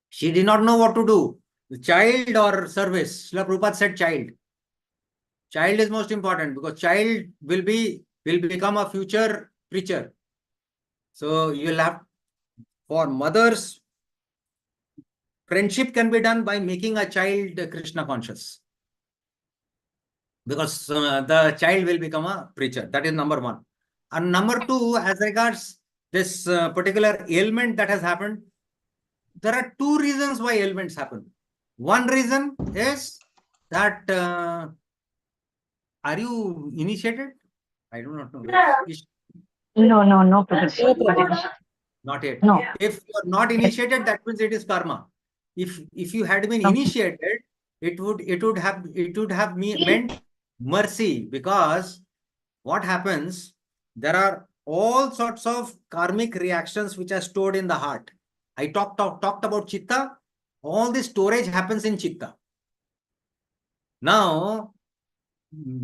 Speaker 1: she did not know what to do, the child or service. Srila Prabhupada said child. Child is most important because child will become a future preacher. So you'll have, for mothers, friendship can be done by making a child Krishna conscious. Because the child will become a preacher. That is number 1. And number 2, as regards this particular ailment that has happened, there are 2 reasons why ailments happen. One reason is that, are you initiated? I do not know.
Speaker 6: no.
Speaker 1: Not yet.
Speaker 6: No.
Speaker 1: If you are not initiated, that means it is karma. If you had been initiated, it would have meant mercy, because what happens, there are all sorts of karmic reactions which are stored in the heart. I talked about chitta. All this storage happens in chitta. Now,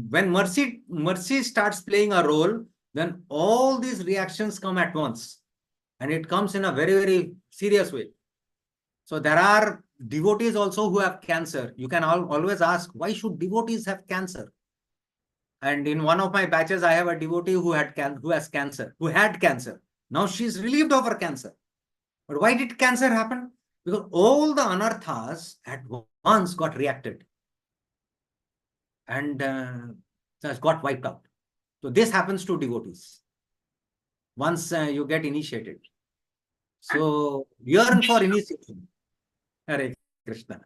Speaker 1: when mercy starts playing a role, then all these reactions come at once, and it comes in a very, very serious way. So there are devotees also who have cancer. You can always ask, why should devotees have cancer? And in one of my batches, I have a devotee who had cancer. Now she's relieved of her cancer. But why did cancer happen? Because all the anarthas at once got reacted and just got wiped out. So this happens to devotees once you get initiated. So yearn for initiation. Hare Krishna.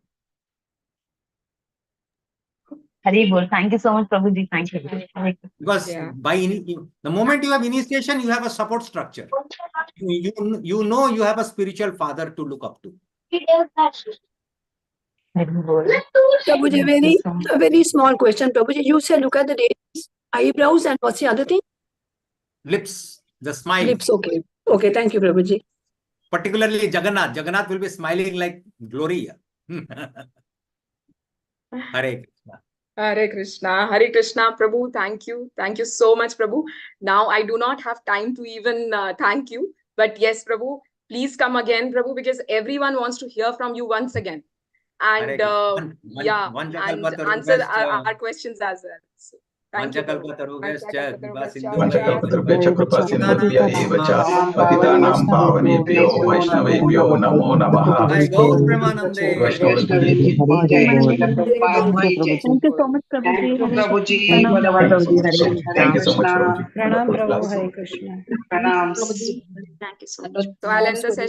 Speaker 6: Hari Bol. Thank you so much, Prabhuji. Thank you.
Speaker 1: Because the moment you have initiation, you have a support structure. You know you have a spiritual father to look up to.
Speaker 11: Prabhuji, a very small question. Prabhuji, you said look at the eyebrows, and what's the other thing?
Speaker 1: Lips, the smile.
Speaker 11: Lips, okay. Okay, thank you, Prabhuji.
Speaker 1: Particularly Jagannath. Jagannath will be smiling like glory. Hare Krishna.
Speaker 12: Hare Krishna. Hare Krishna, Prabhu. Thank you. Thank you so much, Prabhu. Now, I do not have time to even thank you. But yes, Prabhu, please come again, Prabhu, because everyone wants to hear from you once again. And and answer our questions as well. So, thank you.
Speaker 15: Vanchakalpatarubhyascha kripa sindhubhya eva cha patitanam pavanebhyo vaishnavebhyo namo namaha.
Speaker 4: Thank you so much, Prabhuji.
Speaker 15: Thank you so much, Prabhuji.
Speaker 12: So I'll end the session.